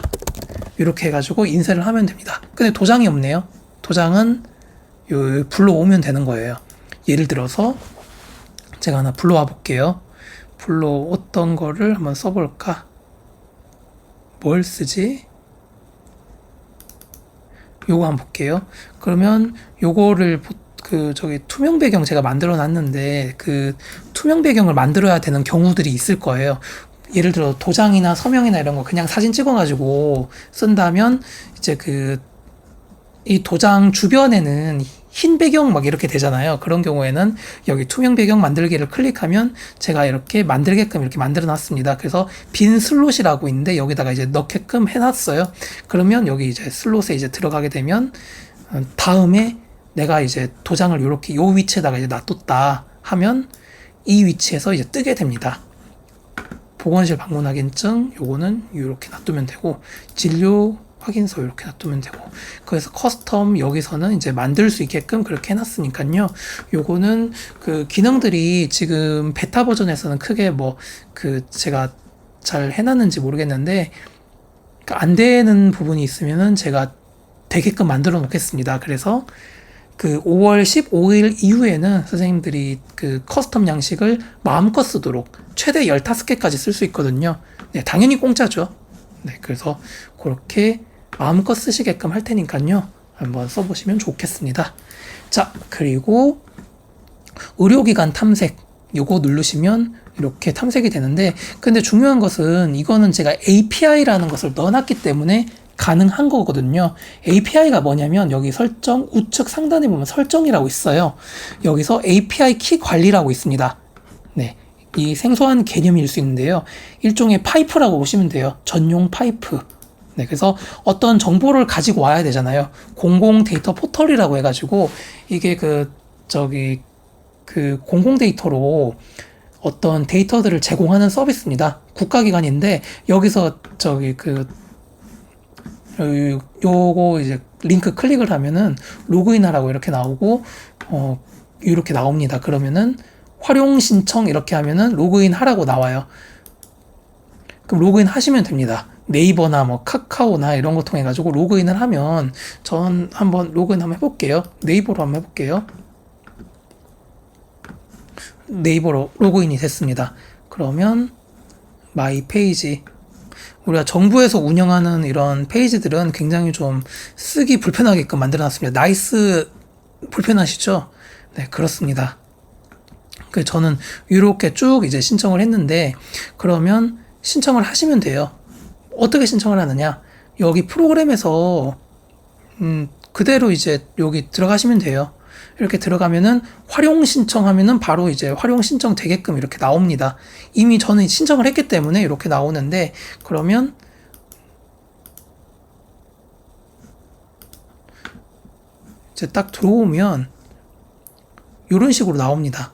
이렇게 해가지고 인쇄를 하면 됩니다. 근데 도장이 없네요. 도장은 불러오면 되는 거예요. 예를 들어서 제가 하나 불러와 볼게요. 불러왔던 거를 한번 써볼까? 뭘 쓰지? 요거 한번 볼게요. 그러면 요거를 저기 투명 배경 제가 만들어 놨는데 그 투명 배경을 만들어야 되는 경우들이 있을 거예요. 예를 들어 도장이나 서명이나 이런 거 그냥 사진 찍어가지고 쓴다면 이제 이 도장 주변에는 흰 배경 막 이렇게 되잖아요. 그런 경우에는 여기 투명 배경 만들기를 클릭하면 제가 이렇게 만들게끔 이렇게 만들어 놨습니다. 그래서 빈 슬롯이라고 있는데 여기다가 이제 넣게끔 해놨어요. 그러면 여기 이제 슬롯에 이제 들어가게 되면 다음에 내가 이제 도장을 이렇게 요 위치에다가 이제 놔뒀다 하면 이 위치에서 이제 뜨게 됩니다. 보건실 방문 확인증 요거는 이렇게 놔두면 되고 진료 확인서 이렇게 놔두면 되고 그래서 커스텀 여기서는 이제 만들 수 있게끔 그렇게 해놨으니까요. 요거는 그 기능들이 지금 베타 버전에서는 크게 제가 잘 해놨는지 모르겠는데 안 되는 부분이 있으면은 제가 되게끔 만들어 놓겠습니다. 그래서 그 5월 15일 이후에는 선생님들이 그 커스텀 양식을 마음껏 쓰도록 최대 15개까지 쓸 수 있거든요. 네, 당연히 공짜죠. 네, 그래서 그렇게 마음껏 쓰시게끔 할 테니까요. 한번 써보시면 좋겠습니다. 자, 그리고 의료기관 탐색 요거 누르시면 이렇게 탐색이 되는데 근데 중요한 것은 이거는 제가 API라는 것을 넣어놨기 때문에 가능한 거거든요. API가 뭐냐면 여기 설정 우측 상단에 보면 설정이라고 있어요. 여기서 API 키 관리라고 있습니다. 네, 이 생소한 개념일 수 있는데요. 일종의 파이프라고 보시면 돼요. 전용 파이프. 네, 그래서 어떤 정보를 가지고 와야 되잖아요. 공공 데이터 포털이라고 해가지고 이게 공공 데이터로 어떤 데이터들을 제공하는 서비스입니다. 국가기관인데 여기서 요거 이제 링크 클릭을 하면은 로그인하라고 이렇게 나오고 이렇게 나옵니다. 그러면은 활용 신청 이렇게 하면은 로그인 하라고 나와요. 그럼 로그인 하시면 됩니다. 네이버나 카카오나 이런 거 통해 가지고 로그인을 하면 전 한번 로그인 한번 해볼게요. 네이버로 한번 해볼게요. 네이버로 로그인이 됐습니다. 그러면 마이 페이지 우리가 정부에서 운영하는 이런 페이지들은 굉장히 좀 쓰기 불편하게끔 만들어놨습니다. 나이스 불편하시죠? 네, 그렇습니다. 그래서 저는 이렇게 쭉 이제 신청을 했는데 그러면 신청을 하시면 돼요. 어떻게 신청을 하느냐? 여기 프로그램에서 그대로 이제 여기 들어가시면 돼요. 이렇게 들어가면은 활용 신청하면은 바로 이제 활용 신청 되게끔 이렇게 나옵니다. 이미 저는 신청을 했기 때문에 이렇게 나오는데 그러면 이제 딱 들어오면 이런 식으로 나옵니다.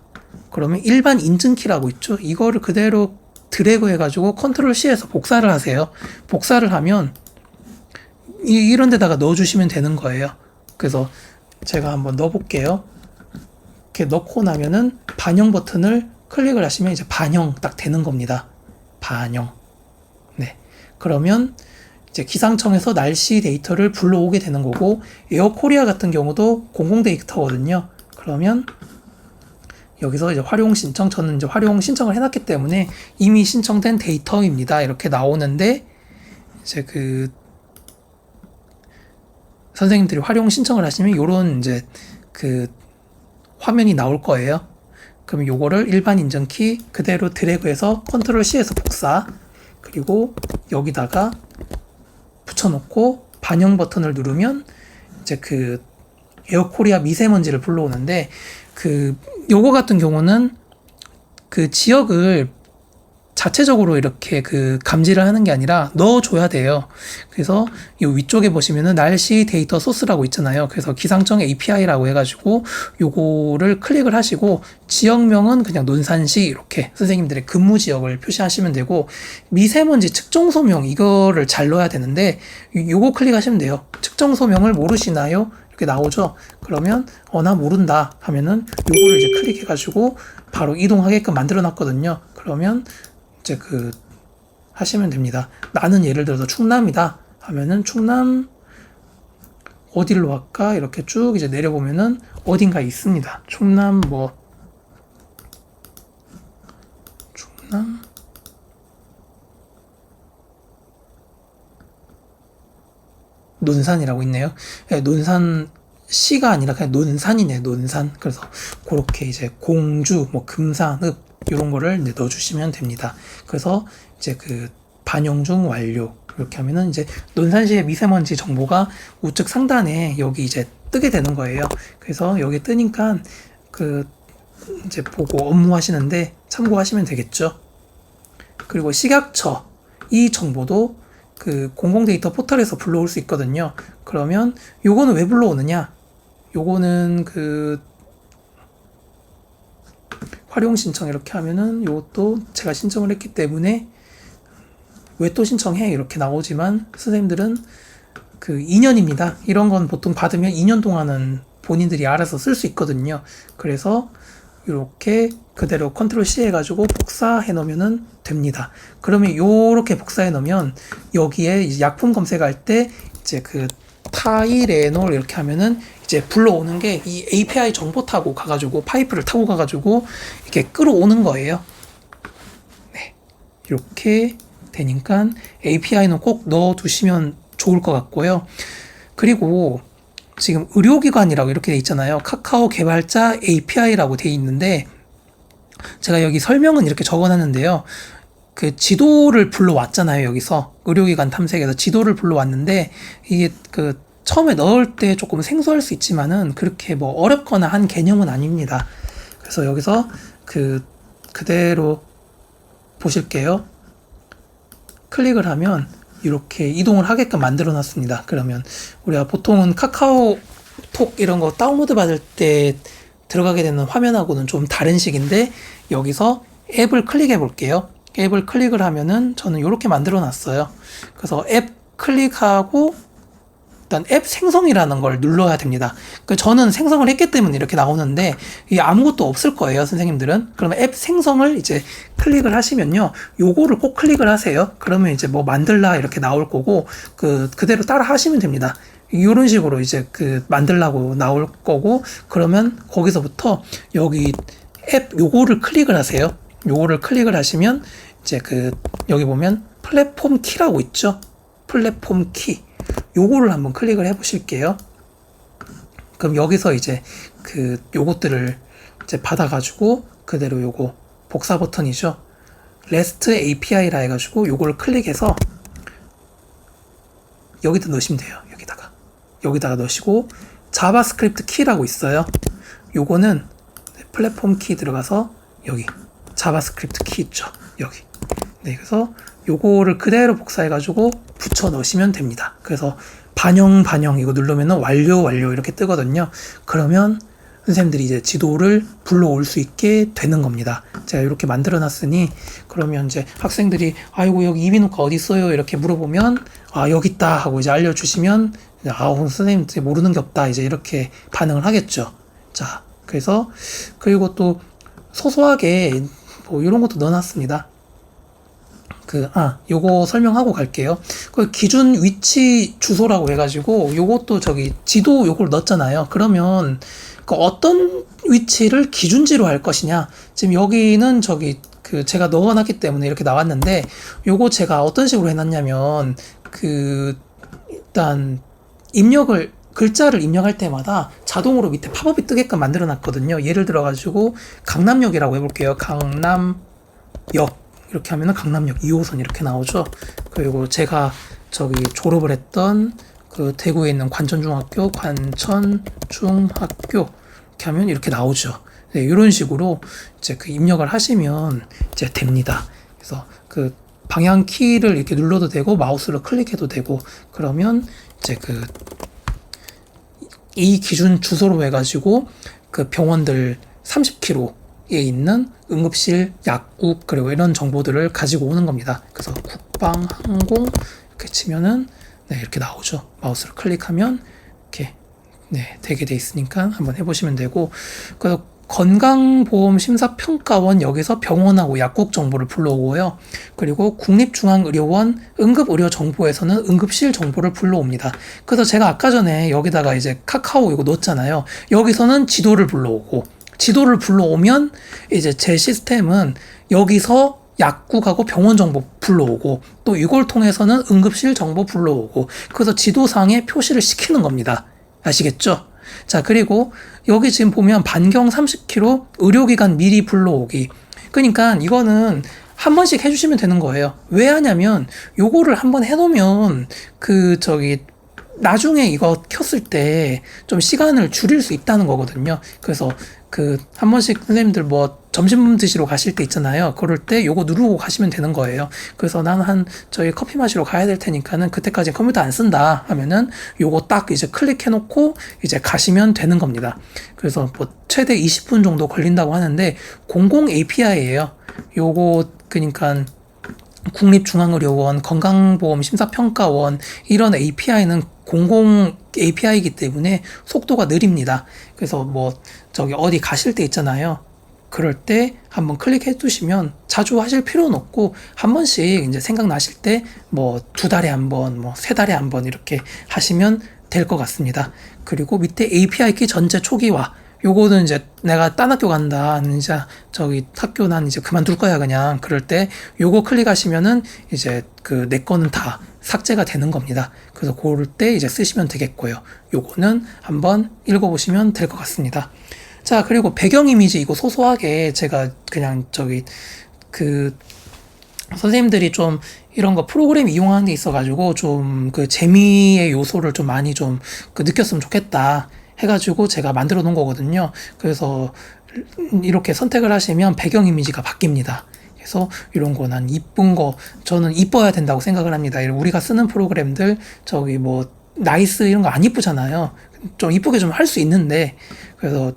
그러면 일반 인증키라고 있죠. 이거를 그대로 드래그 해가지고 컨트롤 C에서 복사를 하세요. 복사를 하면 이런 데다가 넣어주시면 되는 거예요. 그래서 제가 한번 넣어볼게요. 이렇게 넣고 나면은 반영 버튼을 클릭을 하시면 이제 반영 딱 되는 겁니다. 반영. 네. 그러면 이제 기상청에서 날씨 데이터를 불러오게 되는 거고 에어코리아 같은 경우도 공공 데이터거든요. 그러면 여기서 이제 활용 신청, 저는 이제 활용 신청을 해놨기 때문에 이미 신청된 데이터입니다. 이렇게 나오는데 이제 선생님들이 활용 신청을 하시면 요런 이제 화면이 나올 거예요. 그럼 요거를 일반 인증키 그대로 드래그해서 컨트롤 C에서 복사 그리고 여기다가 붙여놓고 반영 버튼을 누르면 이제 에어코리아 미세먼지를 불러오는데 요거 같은 경우는 지역을 자체적으로 이렇게 감지를 하는 게 아니라 넣어줘야 돼요. 그래서 이 위쪽에 보시면은 날씨 데이터 소스라고 있잖아요. 그래서 기상청 API라고 해가지고 요거를 클릭을 하시고 지역명은 그냥 논산시 이렇게 선생님들의 근무 지역을 표시하시면 되고 미세먼지 측정소명 이거를 잘 넣어야 되는데 요거 클릭하시면 돼요. 측정소명을 모르시나요? 이렇게 나오죠. 그러면 나 모른다 하면은 요거를 이제 클릭해가지고 바로 이동하게끔 만들어 놨거든요. 그러면 이제 하시면 됩니다. 나는 예를 들어서 충남이다 하면은 충남 어디로 갈까? 이렇게 쭉 이제 내려보면은 어딘가에 있습니다. 충남 있나? 논산이라고 있네요. 네, 논산 시가 아니라 그냥 논산이네, 논산. 그래서 그렇게 이제 공주, 뭐 금산읍 이런 거를 이제 넣어주시면 됩니다. 그래서 이제 그 반영 중 완료 이렇게 하면은 이제 논산시의 미세먼지 정보가 우측 상단에 여기 이제 뜨게 되는 거예요. 그래서 여기 뜨니까 그 이제 보고 업무하시는데 참고하시면 되겠죠. 그리고 식약처 이 정보도 그 공공데이터 포털에서 불러올 수 있거든요. 그러면 요거는 왜 불러오느냐? 요거는 그 활용 신청 이렇게 하면은 요것도 제가 신청을 했기 때문에 왜 또 신청해 이렇게 나오지만 선생님들은 그 2년입니다. 이런 건 보통 받으면 2년 동안은 본인들이 알아서 쓸 수 있거든요. 그래서 이렇게 그대로 컨트롤 C 해가지고 복사해 놓으면 됩니다. 그러면 요렇게 복사해 놓으면 여기에 이제 약품 검색할 때 이제 그 타이레놀 이렇게 하면은 이제 불러오는 게 이 API 정보 타고 가가지고 파이프를 타고 가가지고 이렇게 끌어오는 거예요. 네. 이렇게 되니까 API는 꼭 넣어두시면 좋을 것 같고요. 그리고 지금 의료기관이라고 이렇게 돼 있잖아요. 카카오 개발자 API라고 돼 있는데 제가 여기 설명은 이렇게 적어놨는데요. 그 지도를 불러왔잖아요. 여기서 의료기관 탐색에서 지도를 불러왔는데 이게 그 처음에 넣을 때 조금 생소할 수 있지만은 그렇게 뭐 어렵거나 한 개념은 아닙니다. 그래서 여기서 그대로 보실게요. 클릭을 하면 이렇게 이동을 하게끔 만들어 놨습니다. 그러면 우리가 보통은 카카오톡 이런 거 다운로드 받을 때 들어가게 되는 화면하고는 좀 다른 식인데 여기서 앱을 클릭해 볼게요. 앱을 클릭을 하면은 저는 이렇게 만들어 놨어요. 그래서 앱 클릭하고 일단 앱 생성이라는 걸 눌러야 됩니다. 저는 생성을 했기 때문에 이렇게 나오는데 이게 아무것도 없을 거예요, 선생님들은. 그러면 앱 생성을 이제 클릭을 하시면요, 요거를 꼭 클릭을 하세요. 그러면 이제 뭐 만들라 이렇게 나올 거고 그대로 따라 하시면 됩니다. 이런 식으로 이제 만들라고 나올 거고, 그러면 거기서부터 여기 앱 요거를 클릭을 하세요. 요거를 클릭을 하시면 이제 여기 보면 플랫폼 키라고 있죠. 플랫폼 키. 요거를 한번 클릭을 해 보실게요. 그럼 여기서 이제 요것들을 이제 받아가지고 그대로 요거 복사 버튼이죠. REST API라 해가지고 요거를 클릭해서 여기다 넣으시면 돼요. 여기다가 넣으시고 자바스크립트 키라고 있어요. 요거는 플랫폼 키 들어가서 여기 자바스크립트 키 있죠. 여기. 네, 그래서 요거를 그대로 복사해가지고 붙여 넣으시면 됩니다. 그래서 반영 이거 누르면 완료 이렇게 뜨거든요. 그러면 선생님들이 이제 지도를 불러올 수 있게 되는 겁니다. 제가 이렇게 만들어 놨으니 그러면 이제 학생들이 아이고 여기 이비인후과 어디 있어요? 이렇게 물어보면 아 여기 있다 하고 이제 알려주시면 선생님 모르는 게 없다 이제 이렇게 반응을 하겠죠. 자, 그래서 그리고 또 소소하게 뭐 이런 것도 넣어놨습니다. 요거 설명하고 갈게요. 기준 위치 주소라고 해가지고 요것도 지도 요걸 넣었잖아요. 그러면 어떤 위치를 기준지로 할 것이냐. 지금 여기는 제가 넣어놨기 때문에 이렇게 나왔는데 요거 제가 어떤 식으로 해놨냐면 일단 글자를 입력할 때마다 자동으로 밑에 팝업이 뜨게끔 만들어 놨거든요. 예를 들어가지고 강남역이라고 해볼게요. 강남역 이렇게 하면은 강남역 2호선 이렇게 나오죠. 그리고 제가 졸업을 했던 대구에 있는 관천중학교 이렇게 하면 이렇게 나오죠. 네, 이런 식으로 이제 입력을 하시면 이제 됩니다. 그래서 방향 키를 이렇게 눌러도 되고 마우스로 클릭해도 되고 그러면 이제 이 기준 주소로 해가지고 병원들 30km에 있는 응급실, 약국 그리고 이런 정보들을 가지고 오는 겁니다. 그래서 국방항공 이렇게 치면은 네, 이렇게 나오죠. 마우스를 클릭하면 이렇게 네, 되게 돼 있으니까 한번 해보시면 되고 그래서 건강보험심사평가원 여기서 병원하고 약국 정보를 불러오고요. 그리고 국립중앙의료원 응급의료정보에서는 응급실 정보를 불러옵니다. 그래서 제가 아까 전에 여기다가 이제 카카오 이거 넣었잖아요. 여기서는 지도를 불러오고 지도를 불러오면 이제 제 시스템은 여기서 약국하고 병원 정보 불러오고 또 이걸 통해서는 응급실 정보 불러오고 그래서 지도상에 표시를 시키는 겁니다. 아시겠죠? 자, 그리고 여기 지금 보면 반경 30km 의료기관 미리 불러오기. 그러니까 이거는 한 번씩 해주시면 되는 거예요. 왜 하냐면 요거를 한번 해놓으면 나중에 이거 켰을 때 좀 시간을 줄일 수 있다는 거거든요. 그래서 한 번씩 선생님들 뭐 점심 드시러 가실 때 있잖아요. 그럴 때 요거 누르고 가시면 되는 거예요. 그래서 나는 저희 커피 마시러 가야 될 테니까는 그때까지 컴퓨터 안 쓴다 하면은 요거 딱 이제 클릭해 놓고 이제 가시면 되는 겁니다. 그래서 뭐 최대 20분 정도 걸린다고 하는데 공공 API예요. 요거 그러니까 국립중앙의료원, 건강보험심사평가원 이런 API는 공공 API이기 때문에 속도가 느립니다. 그래서 뭐 어디 가실 때 있잖아요. 그럴 때 한번 클릭해 두시면 자주 하실 필요는 없고 한 번씩 이제 생각나실 때 뭐 2달에 한 번, 뭐 3달에 한 번 이렇게 하시면 될 것 같습니다. 그리고 밑에 API 키 전제 초기화 요거는 이제 내가 딴 학교 간다. 이제 학교 난 이제 그만둘 거야 그냥. 그럴 때 요거 클릭하시면은 이제 내 거는 다 삭제가 되는 겁니다. 그래서 그럴 때 이제 쓰시면 되겠고요. 요거는 한번 읽어보시면 될 것 같습니다. 자, 그리고 배경 이미지 이거 소소하게 제가 그냥 선생님들이 좀 이런 거 프로그램 이용하는 데 있어가지고 좀 재미의 요소를 좀 많이 좀 느꼈으면 좋겠다. 해가지고 제가 만들어 놓은 거거든요. 그래서 이렇게 선택을 하시면 배경 이미지가 바뀝니다. 그래서 이런 거 난 이쁜 거 저는 이뻐야 된다고 생각을 합니다. 우리가 쓰는 프로그램들 뭐 나이스 이런 거 안 이쁘잖아요. 좀 이쁘게 좀 할 수 있는데 그래서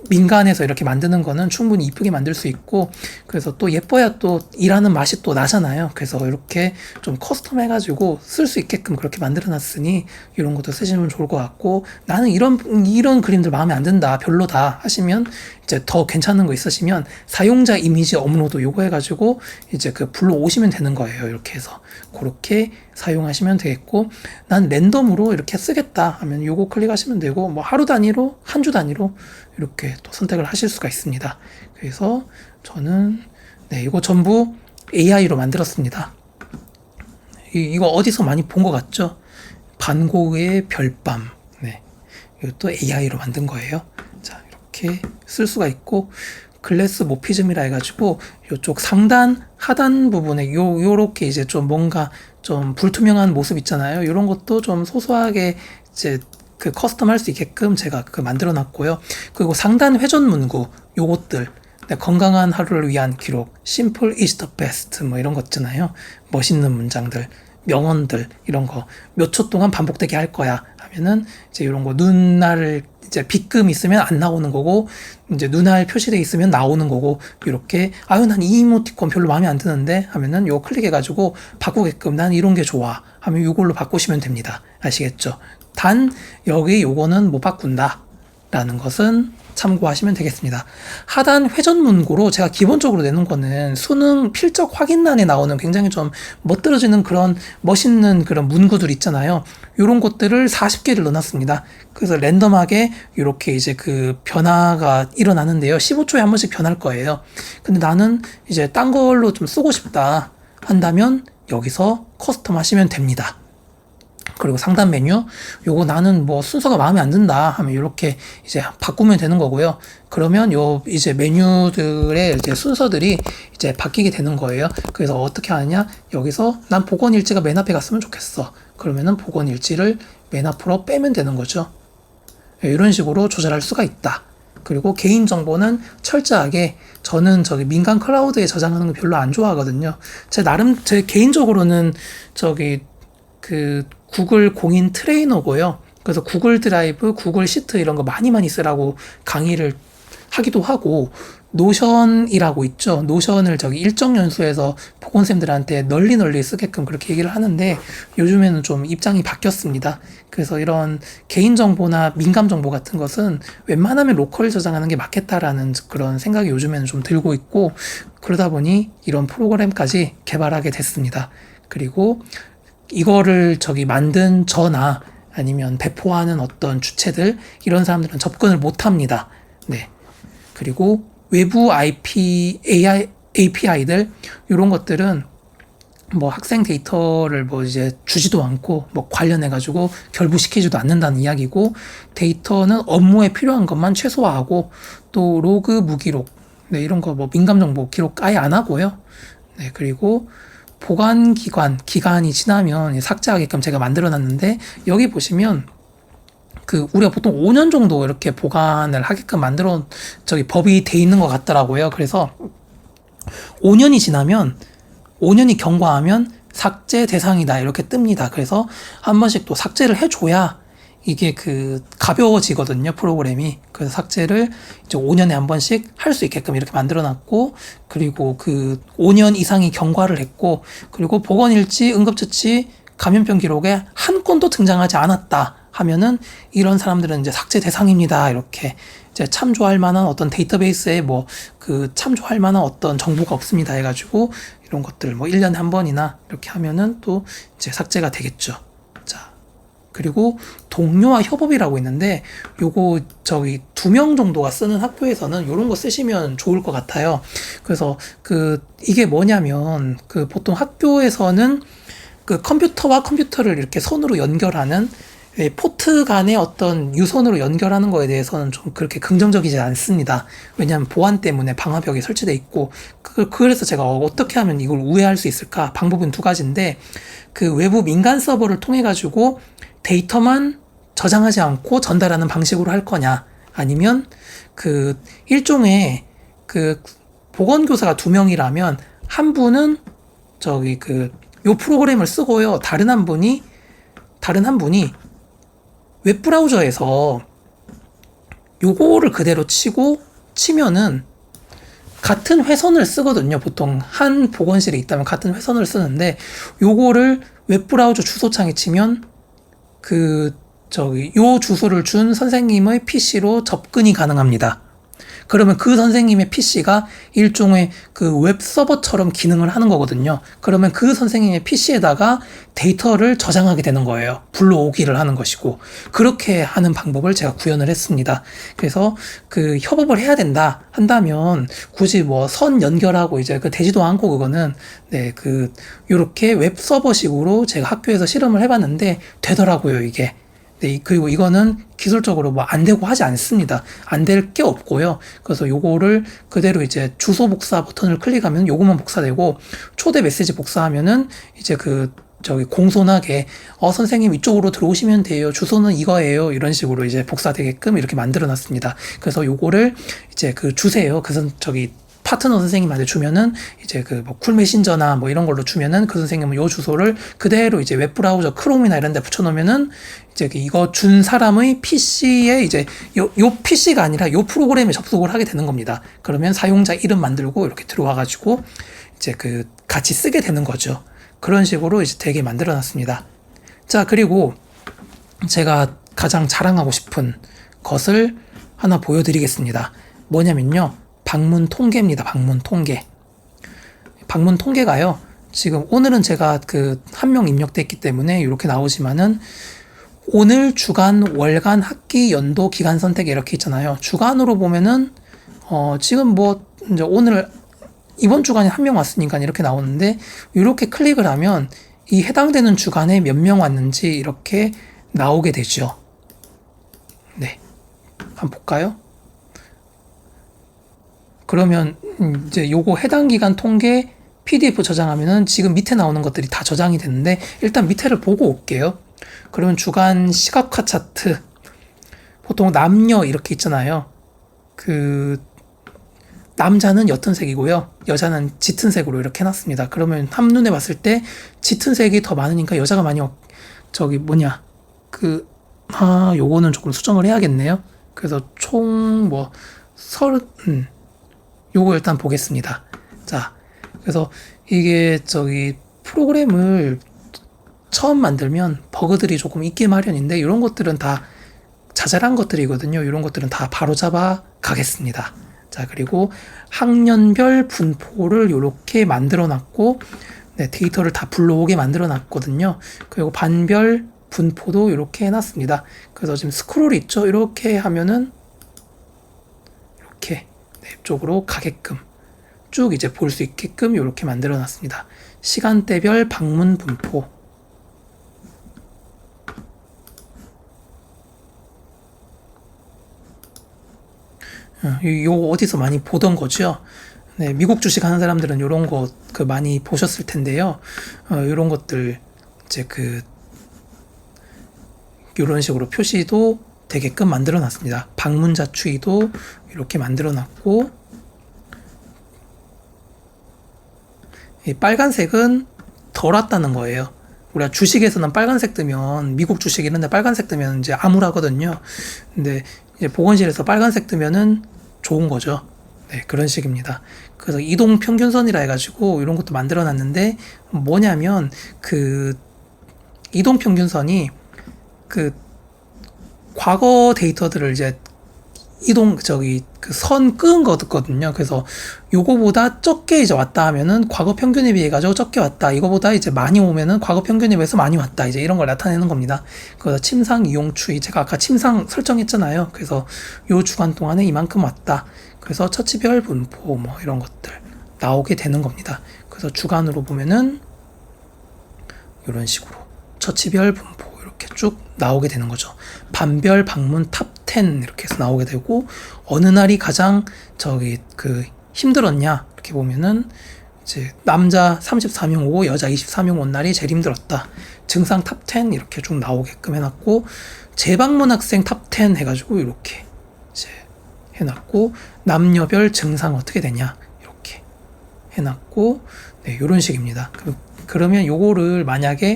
민간에서 이렇게 만드는 거는 충분히 이쁘게 만들 수 있고 그래서 또 예뻐야 또 일하는 맛이 또 나잖아요. 그래서 이렇게 좀 커스텀 해가지고 쓸 수 있게끔 그렇게 만들어 놨으니 이런 것도 쓰시면 좋을 것 같고 나는 이런 그림들 마음에 안 든다 별로다 하시면 이제 더 괜찮은 거 있으시면 사용자 이미지 업로드 요거 해가지고 이제 불러오시면 되는 거예요. 이렇게 해서 그렇게 사용하시면 되겠고 난 랜덤으로 이렇게 쓰겠다 하면 요거 클릭하시면 되고 뭐 하루 단위로 한 주 단위로 이렇게 또 선택을 하실 수가 있습니다. 그래서 저는 이거 전부 AI로 만들었습니다. 이거 어디서 많이 본 것 같죠? 반고의 별밤. 이것도 AI로 만든 거예요. 자, 이렇게 쓸 수가 있고 글래스 모피즘이라 해가지고 이쪽 상단 하단 부분에 요렇게 이제 좀 뭔가 좀 불투명한 모습 있잖아요. 이런 것도 좀 소소하게 이제 커스텀 할 수 있게끔 제가 만들어 놨고요. 그리고 상단 회전 문구 요것들 건강한 하루를 위한 기록, simple is the best 뭐 이런 거 있잖아요. 멋있는 문장들, 명언들 이런 거 몇 초 동안 반복되게 할 거야 하면은 이제 이런 거 눈알 이제 빗금 있으면 안 나오는 거고 이제 눈알 표시돼 있으면 나오는 거고 이렇게 난 이 이모티콘 별로 마음에 안 드는데 하면은 요거 클릭해가지고 바꾸게끔 난 이런 게 좋아 하면 이걸로 바꾸시면 됩니다. 아시겠죠? 단 여기 요거는 못 바꾼다 라는 것은 참고하시면 되겠습니다. 하단 회전 문구로 제가 기본적으로 내는 거는 수능 필적 확인란에 나오는 굉장히 좀 멋들어지는 그런 멋있는 그런 문구들 있잖아요. 요런 것들을 40개를 넣어놨습니다. 그래서 랜덤하게 이렇게 이제 변화가 일어나는데요. 15초에 한 번씩 변할 거예요. 근데 나는 이제 딴 걸로 좀 쓰고 싶다 한다면 여기서 커스텀 하시면 됩니다. 그리고 상단 메뉴 요거 나는 뭐 순서가 마음에 안 든다 하면 이렇게 이제 바꾸면 되는 거고요. 그러면 이제 메뉴들의 이제 순서들이 이제 바뀌게 되는 거예요. 그래서 어떻게 하느냐 여기서 난 보건일지가 맨 앞에 갔으면 좋겠어. 그러면은 보건일지를 맨 앞으로 빼면 되는 거죠. 이런 식으로 조절할 수가 있다. 그리고 개인정보는 철저하게 저는 민간 클라우드에 저장하는 거 별로 안 좋아하거든요. 제 개인적으로는 구글 공인 트레이너고요. 그래서 구글 드라이브, 구글 시트 이런 거 많이 쓰라고 강의를 하기도 하고 노션이라고 있죠. 노션을 일정 연수에서 보건쌤들한테 널리 쓰게끔 그렇게 얘기를 하는데 요즘에는 좀 입장이 바뀌었습니다. 그래서 이런 개인정보나 민감정보 같은 것은 웬만하면 로컬 저장하는 게 맞겠다라는 그런 생각이 요즘에는 좀 들고 있고 그러다 보니 이런 프로그램까지 개발하게 됐습니다. 그리고 이거를 만든 저나 아니면 배포하는 어떤 주체들 이런 사람들은 접근을 못 합니다. 그리고 외부 IP API들 이런 것들은 뭐 학생 데이터를 뭐 이제 주지도 않고 뭐 관련해가지고 결부시키지도 않는다는 이야기고, 데이터는 업무에 필요한 것만 최소화하고, 또 로그 무기록, 네, 이런 거 뭐 민감 정보 기록 아예 안 하고요. 네, 그리고 보관 기간이 지나면 삭제하게끔 제가 만들어 놨는데, 여기 보시면 우리가 보통 5년 정도 이렇게 보관을 하게끔 법이 돼 있는 것 같더라고요. 그래서 5년이 지나면 5년이 경과하면 삭제 대상이다 이렇게 뜹니다. 그래서 한 번씩 또 삭제를 해줘야 이게 가벼워지거든요, 프로그램이. 그래서 삭제를 이제 5년에 한 번씩 할 수 있게끔 이렇게 만들어 놨고, 그리고 5년 이상이 경과를 했고, 그리고 보건일지, 응급처치, 감염병 기록에 한 건도 등장하지 않았다 하면은 이런 사람들은 이제 삭제 대상입니다. 이렇게 이제 참조할 만한 어떤 데이터베이스에 참조할 만한 어떤 정보가 없습니다 해가지고, 이런 것들 뭐 1년에 한 번이나 이렇게 하면은 또 이제 삭제가 되겠죠. 자, 그리고 동료와 협업이라고 있는데, 요거 2명 정도가 쓰는 학교에서는 요런 거 쓰시면 좋을 것 같아요. 그래서 이게 뭐냐면, 보통 학교에서는 컴퓨터와 컴퓨터를 이렇게 선으로 연결하는, 포트 간의 어떤 유선으로 연결하는 거에 대해서는 좀 그렇게 긍정적이지 않습니다. 왜냐하면 보안 때문에 방화벽이 설치돼 있고, 그래서 제가 어떻게 하면 이걸 우회할 수 있을까? 방법은 두 가지인데, 외부 민간 서버를 통해 가지고 데이터만 저장하지 않고 전달하는 방식으로 할 거냐, 아니면 일종의 보건교사가 2명이라면 한 분은 요 프로그램을 쓰고요, 다른 한 분이 웹브라우저에서 요거를 그대로 치면은 같은 회선을 쓰거든요. 보통 한 보건실에 있다면 같은 회선을 쓰는데, 요거를 웹브라우저 주소창에 치면 요 주소를 준 선생님의 PC로 접근이 가능합니다. 그러면 그 선생님의 PC가 일종의 웹서버처럼 기능을 하는 거거든요. 그러면 그 선생님의 PC에다가 데이터를 저장하게 되는 거예요. 불러오기를 하는 것이고, 그렇게 하는 방법을 제가 구현을 했습니다. 그래서 협업을 해야 한다면 굳이 뭐 선 연결하고 이제 되지도 않고, 그거는 요렇게 웹서버식으로 제가 학교에서 실험을 해봤는데 되더라고요, 이게. 네, 그리고 이거는 기술적으로 뭐 안 되고 하지 않습니다. 안 될 게 없고요. 그래서 요거를 그대로 이제 주소 복사 버튼을 클릭하면 요거만 복사되고, 초대 메시지 복사하면은 이제 공손하게 선생님 이쪽으로 들어오시면 돼요, 주소는 이거예요, 이런 식으로 이제 복사되게끔 이렇게 만들어 놨습니다. 그래서 요거를 이제 주세요, 파트너 선생님한테 주면은 이제 뭐 쿨 메신저나 뭐 이런 걸로 주면은 그 선생님은 요 주소를 그대로 이제 웹브라우저 크롬이나 이런 데 붙여놓으면은 이제 이거 준 사람의 PC에 이제 요 PC가 아니라 요 프로그램에 접속을 하게 되는 겁니다. 그러면 사용자 이름 만들고 이렇게 들어와가지고 이제 같이 쓰게 되는 거죠. 그런 식으로 이제 되게 만들어 놨습니다. 자, 그리고 제가 가장 자랑하고 싶은 것을 하나 보여드리겠습니다. 뭐냐면요, 방문 통계입니다. 방문 통계. 방문 통계가요, 지금 오늘은 제가 한 명 입력됐기 때문에 이렇게 나오지만은, 오늘, 주간, 월간, 학기, 연도, 기간 선택 이렇게 있잖아요. 주간으로 보면은 지금 뭐 이제 이번 주간에 한 명 왔으니까 이렇게 나오는데, 이렇게 클릭을 하면 이 해당되는 주간에 몇 명 왔는지 이렇게 나오게 되죠. 네, 한번 볼까요? 그러면 이제 요거 해당 기간 통계 PDF 저장하면은 지금 밑에 나오는 것들이 다 저장이 됐는데, 일단 밑에를 보고 올게요. 그러면 주간 시각화 차트, 보통 남녀 이렇게 있잖아요. 남자는 옅은 색이고요, 여자는 짙은 색으로 이렇게 해놨습니다. 그러면 한눈에 봤을 때 짙은 색이 더 많으니까 여자가 많이 요거는 조금 수정을 해야겠네요. 그래서 총 요거 일단 보겠습니다. 자, 그래서 이게 프로그램을 처음 만들면 버그들이 조금 있기 마련인데, 이런 것들은 다 자잘한 것들이거든요. 이런 것들은 다 바로잡아 가겠습니다. 자, 그리고 학년별 분포를 이렇게 만들어 놨고, 네, 데이터를 다 불러오게 만들어 놨거든요. 그리고 반별 분포도 이렇게 해놨습니다. 그래서 지금 스크롤이 있죠. 이렇게 하면은 이렇게 네, 쪽으로 가게끔 쭉 이제 볼 수 있게끔 이렇게 만들어 놨습니다. 시간대별 방문 분포. 요 어디서 많이 보던 거죠. 네, 미국 주식 하는 사람들은 요런 거 그 많이 보셨을 텐데요. 요런 것들 이제 요런 식으로 표시도 되게끔 만들어 놨습니다. 방문자 추이도 이렇게 만들어 놨고, 이 빨간색은 덜 왔다는 거예요. 우리가 주식에서는 빨간색 뜨면, 미국 주식 이런데 빨간색 뜨면 이제 암울하거든요. 근데 이제 보건실에서 빨간색 뜨면은 좋은 거죠. 네, 그런 식입니다. 그래서 이동 평균선이라 해가지고 이런 것도 만들어 놨는데, 뭐냐면 이동 평균선이 과거 데이터들을 이제 선 끄은 거거든요. 그래서 요거보다 적게 이제 왔다 하면은 과거 평균에 비해 가지고 적게 왔다. 이거보다 이제 많이 오면은 과거 평균에 비해서 많이 왔다. 이제 이런 걸 나타내는 겁니다. 그래서 침상 이용 추이, 제가 아까 침상 설정했잖아요. 그래서 요 주간 동안에 이만큼 왔다. 그래서 처치별 분포 뭐 이런 것들 나오게 되는 겁니다. 그래서 주간으로 보면은 이런 식으로 처치별 분포 이렇게 쭉 나오게 되는 거죠. 반별 방문 탑 10 이렇게 해서 나오게 되고, 어느 날이 가장 힘들었냐 이렇게 보면은 이제 남자 34명 오고 여자 24명 온 날이 제일 힘들었다. 증상 탑 10 이렇게 쭉 나오게끔 해놨고, 재방문 학생 탑 10 해가지고 이렇게 이제 해놨고, 남녀별 증상 어떻게 되냐 이렇게 해놨고, 네, 이런 식입니다. 그러면 요거를 만약에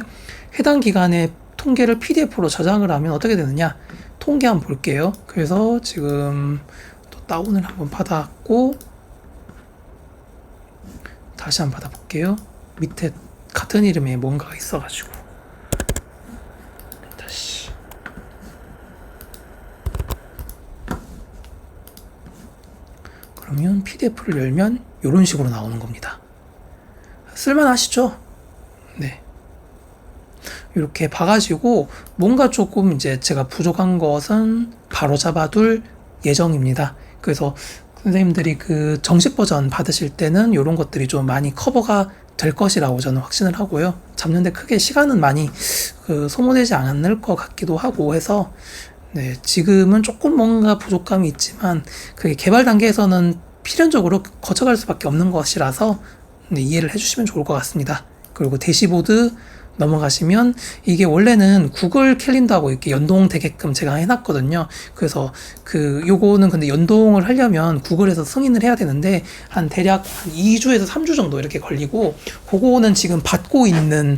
해당 기간에 통계를 PDF로 저장을 하면 어떻게 되느냐, 통계 한번 볼게요. 그래서 지금 또 다운을 한번 받았고, 다시 한번 받아볼게요. 밑에 같은 이름의 뭔가가 있어가지고 다시 그러면 PDF를 열면 이런 식으로 나오는 겁니다. 쓸만하시죠? 네. 이렇게 봐가지고 뭔가 조금 이제 제가 부족한 것은 바로 잡아둘 예정입니다. 그래서 선생님들이 정식 버전 받으실 때는 이런 것들이 좀 많이 커버가 될 것이라고 저는 확신을 하고요. 잡는데 크게 시간은 많이 소모되지 않을 것 같기도 하고 해서, 네, 지금은 조금 뭔가 부족감이 있지만 그게 개발 단계에서는 필연적으로 거쳐갈 수밖에 없는 것이라서, 네, 이해를 해주시면 좋을 것 같습니다. 그리고 대시보드 넘어가시면 이게 원래는 구글 캘린더하고 이렇게 연동되게끔 제가 해놨거든요. 그래서 요거는 근데 연동을 하려면 구글에서 승인을 해야 되는데 대략 한 2주에서 3주 정도 이렇게 걸리고, 그거는 지금 받고 있는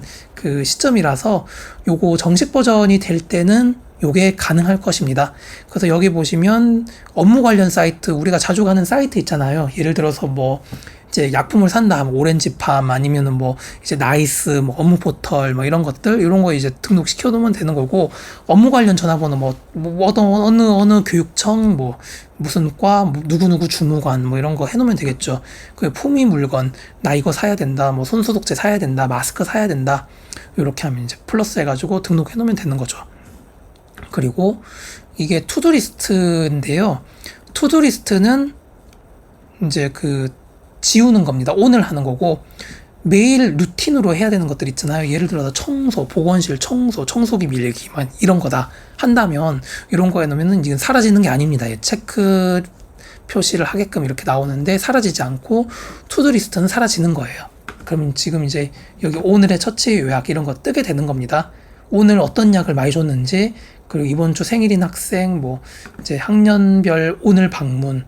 시점이라서 요거 정식 버전이 될 때는 요게 가능할 것입니다. 그래서 여기 보시면 업무 관련 사이트, 우리가 자주 가는 사이트 있잖아요. 예를 들어서 뭐 이제 약품을 산다, 뭐 오렌지팜 아니면은 뭐 이제 나이스, 뭐 업무 포털 뭐 이런 것들, 이런 거 이제 등록시켜 놓으면 되는 거고, 업무 관련 전화번호 뭐 어느 교육청 뭐 무슨 과 뭐 누구누구 주무관 뭐 이런 거 해놓으면 되겠죠. 품위 물건, 나 이거 사야 된다, 뭐 손소독제 사야 된다, 마스크 사야 된다, 이렇게 하면 이제 플러스 해가지고 등록해 놓으면 되는 거죠. 그리고 이게 투두리스트인데요. 투두리스트는 이제 지우는 겁니다. 오늘 하는 거고, 매일 루틴으로 해야 되는 것들 있잖아요. 예를 들어서 청소, 보건실 청소, 청소기 밀기 이런 거다 한다면, 이런 거에 넣으면은 이건 사라지는 게 아닙니다. 체크 표시를 하게끔 이렇게 나오는데 사라지지 않고 투두리스트는 사라지는 거예요. 그러면 지금 이제 여기 오늘의 처치 요약 이런 거 뜨게 되는 겁니다. 오늘 어떤 약을 많이 줬는지, 그리고 이번 주 생일인 학생, 뭐 이제 학년별 오늘 방문,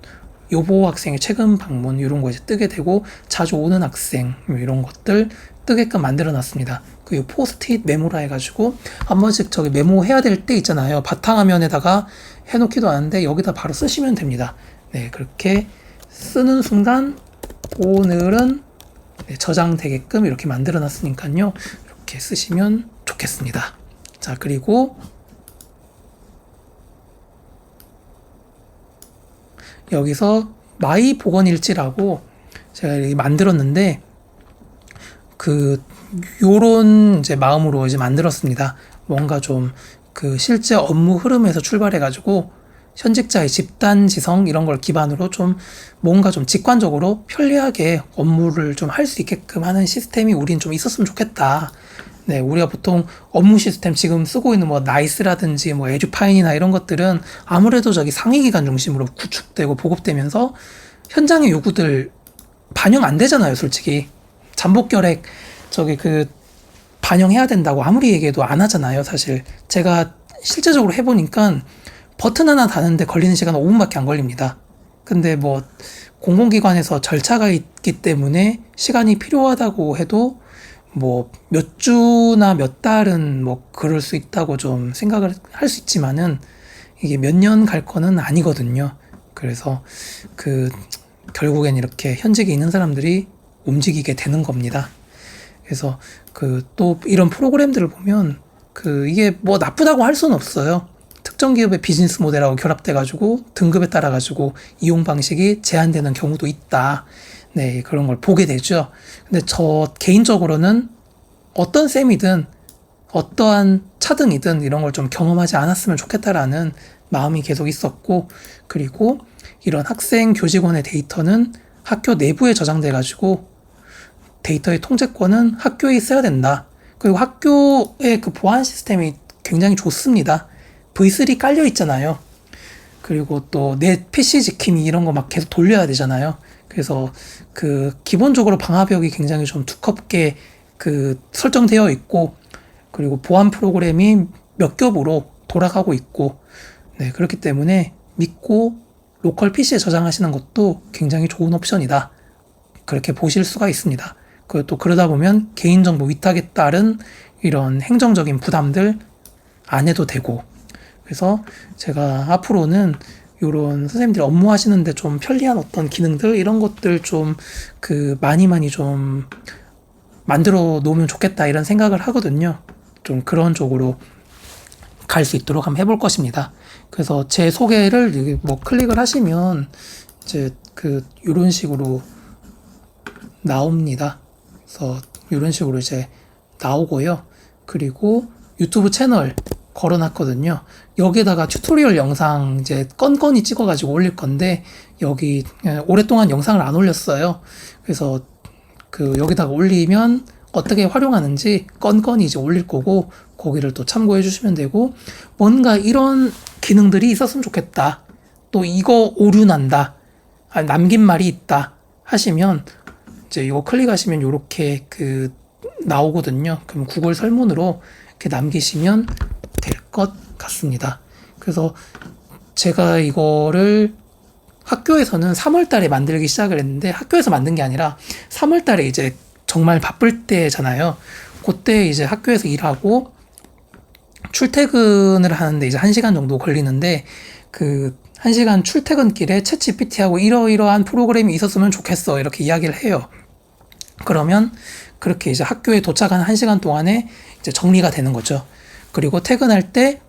요보 학생의 최근 방문, 이런 거 이제 뜨게 되고, 자주 오는 학생 이런 것들 뜨게끔 만들어 놨습니다. 그 포스트잇 메모라 해가지고 한 번씩 저기 메모해야 될 때 있잖아요. 바탕화면에다가 해놓기도 하는데 여기다 바로 쓰시면 됩니다. 네, 그렇게 쓰는 순간 오늘은 저장되게끔 이렇게 만들어 놨으니까요. 이렇게 쓰시면 좋겠습니다. 자, 그리고 여기서 마이 보건일지라고 제가 만들었는데, 요런 이제 마음으로 이제 만들었습니다. 뭔가 좀 실제 업무 흐름에서 출발해가지고 현직자의 집단 지성 이런 걸 기반으로 좀 뭔가 좀 직관적으로 편리하게 업무를 좀 할 수 있게끔 하는 시스템이 우린 좀 있었으면 좋겠다. 네, 우리가 보통 업무 시스템 지금 쓰고 있는 뭐 나이스라든지 뭐 에듀파인이나 이런 것들은 아무래도 저기 상위 기관 중심으로 구축되고 보급되면서 현장의 요구들 반영 안 되잖아요, 솔직히. 잠복 결핵 저기 그 반영해야 된다고 아무리 얘기해도 안 하잖아요, 사실. 제가 실제적으로 해보니까 버튼 하나 다는데 걸리는 시간은 5분밖에 안 걸립니다. 근데 뭐 공공기관에서 절차가 있기 때문에 시간이 필요하다고 해도 뭐 몇 주나 몇 달은 뭐 그럴 수 있다고 좀 생각을 할 수 있지만은 이게 몇 년 갈 거는 아니거든요. 그래서 그 결국엔 이렇게 현직에 있는 사람들이 움직이게 되는 겁니다. 그래서 그 또 이런 프로그램들을 보면 그 이게 뭐 나쁘다고 할 수는 없어요. 특정 기업의 비즈니스 모델하고 결합돼가지고 등급에 따라가지고 이용 방식이 제한되는 경우도 있다. 네, 그런 걸 보게 되죠. 근데 저 개인적으로는 어떤 셈이든 어떠한 차등이든 이런 걸 좀 경험하지 않았으면 좋겠다라는 마음이 계속 있었고, 그리고 이런 학생 교직원의 데이터는 학교 내부에 저장돼가지고 데이터의 통제권은 학교에 있어야 된다. 그리고 학교의 그 보안 시스템이 굉장히 좋습니다. V3 깔려 있잖아요. 그리고 또 내 PC 지킴이 이런 거 막 계속 돌려야 되잖아요. 그래서 그 기본적으로 방화벽이 굉장히 좀 두껍게 그 설정되어 있고, 그리고 보안 프로그램이 몇 겹으로 돌아가고 있고, 네, 그렇기 때문에 믿고 로컬 PC에 저장하시는 것도 굉장히 좋은 옵션이다. 그렇게 보실 수가 있습니다. 그리고 또 그러다 보면 개인정보 위탁에 따른 이런 행정적인 부담들 안 해도 되고, 그래서 제가 앞으로는 요런 선생님들이 업무하시는데 좀 편리한 어떤 기능들 이런 것들 좀 그 많이 좀 만들어 놓으면 좋겠다 이런 생각을 하거든요. 좀 그런 쪽으로 갈 수 있도록 한번 해볼 것입니다. 그래서 제 소개를 여기 뭐 클릭을 하시면 이제 그 요런 식으로 나옵니다. 그래서 이런 식으로 이제 나오고요. 그리고 유튜브 채널 걸어놨거든요. 여기에다가 튜토리얼 영상 이제 건건이 찍어가지고 올릴 건데 여기 오랫동안 영상을 안 올렸어요. 그래서 그 여기다가 올리면 어떻게 활용하는지 건건이 이제 올릴 거고 거기를 또 참고해 주시면 되고, 뭔가 이런 기능들이 있었으면 좋겠다. 또 이거 오류 난다. 남긴 말이 있다. 하시면 이제 이거 클릭하시면 이렇게 그 나오거든요. 그럼 구글 설문으로 이렇게 남기시면 될 것 같습니다. 그래서 제가 이거를 학교에서는 3월 달에 만들기 시작을 했는데, 학교에서 만든 게 아니라 3월 달에 이제 정말 바쁠 때잖아요. 그때 이제 학교에서 일하고 출퇴근을 하는데 이제 1시간 정도 걸리는데, 그 1시간 출퇴근길에 챗GPT하고 이러이러한 프로그램이 있었으면 좋겠어 이렇게 이야기를 해요. 그러면 그렇게 이제 학교에 도착한 1시간 동안에 이제 정리가 되는 거죠. 그리고 퇴근할 때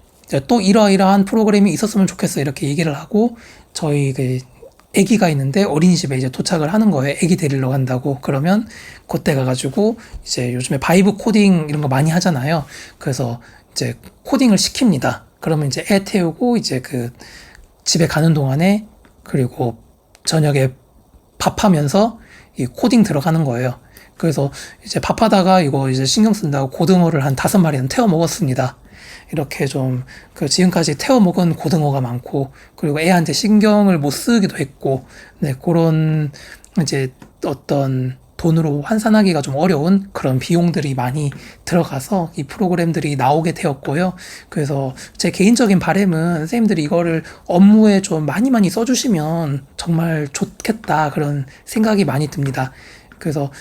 또 이러이러한 프로그램이 있었으면 좋겠어 이렇게 얘기를 하고, 저희 그 아기가 있는데 어린이집에 이제 도착을 하는 거예요. 아기 데리러 간다고. 그러면 그때 가가지고 이제 요즘에 바이브 코딩 이런 거 많이 하잖아요. 그래서 이제 코딩을 시킵니다. 그러면 이제 애 태우고 이제 그 집에 가는 동안에, 그리고 저녁에 밥하면서 이 코딩 들어가는 거예요. 그래서 이제 밥하다가 이거 이제 신경 쓴다고 고등어를 한 5마리는 태워 먹었습니다. 이렇게 좀 그 지금까지 태워 먹은 고등어가 많고, 그리고 애한테 신경을 못 쓰기도 했고, 네, 그런 이제 어떤 돈으로 환산하기가 좀 어려운 그런 비용들이 많이 들어가서 이 프로그램들이 나오게 되었고요. 그래서 제 개인적인 바람은 선생님들이 이거를 업무에 좀 많이 써주시면 정말 좋겠다 그런 생각이 많이 듭니다. 그래서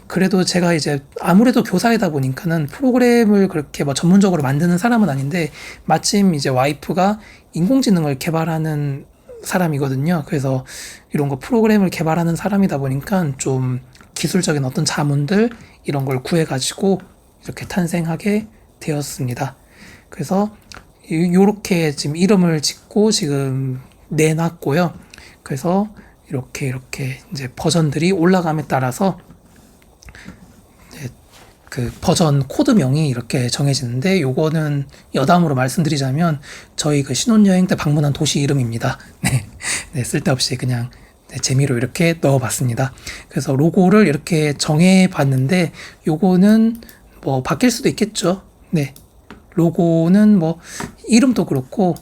그래도 제가 이제 아무래도 교사이다 보니까는 프로그램을 그렇게 뭐 전문적으로 만드는 사람은 아닌데, 마침 이제 와이프가 인공지능을 개발하는 사람이거든요. 그래서 이런 거 프로그램을 개발하는 사람이다 보니까 좀 기술적인 어떤 자문들 이런 걸 구해가지고 이렇게 탄생하게 되었습니다. 그래서 요렇게 지금 이름을 짓고 지금 내놨고요. 그래서 이렇게 이제 버전들이 올라감에 따라서 그 버전 코드명이 이렇게 정해지는데 요거는 여담으로 말씀드리자면 저희 그 신혼여행 때 방문한 도시 이름입니다. 네, 네 쓸데없이 그냥 네, 재미로 이렇게 넣어봤습니다. 그래서 로고를 이렇게 정해봤는데 요거는 뭐 바뀔 수도 있겠죠. 네, 로고는 뭐 이름도 그렇고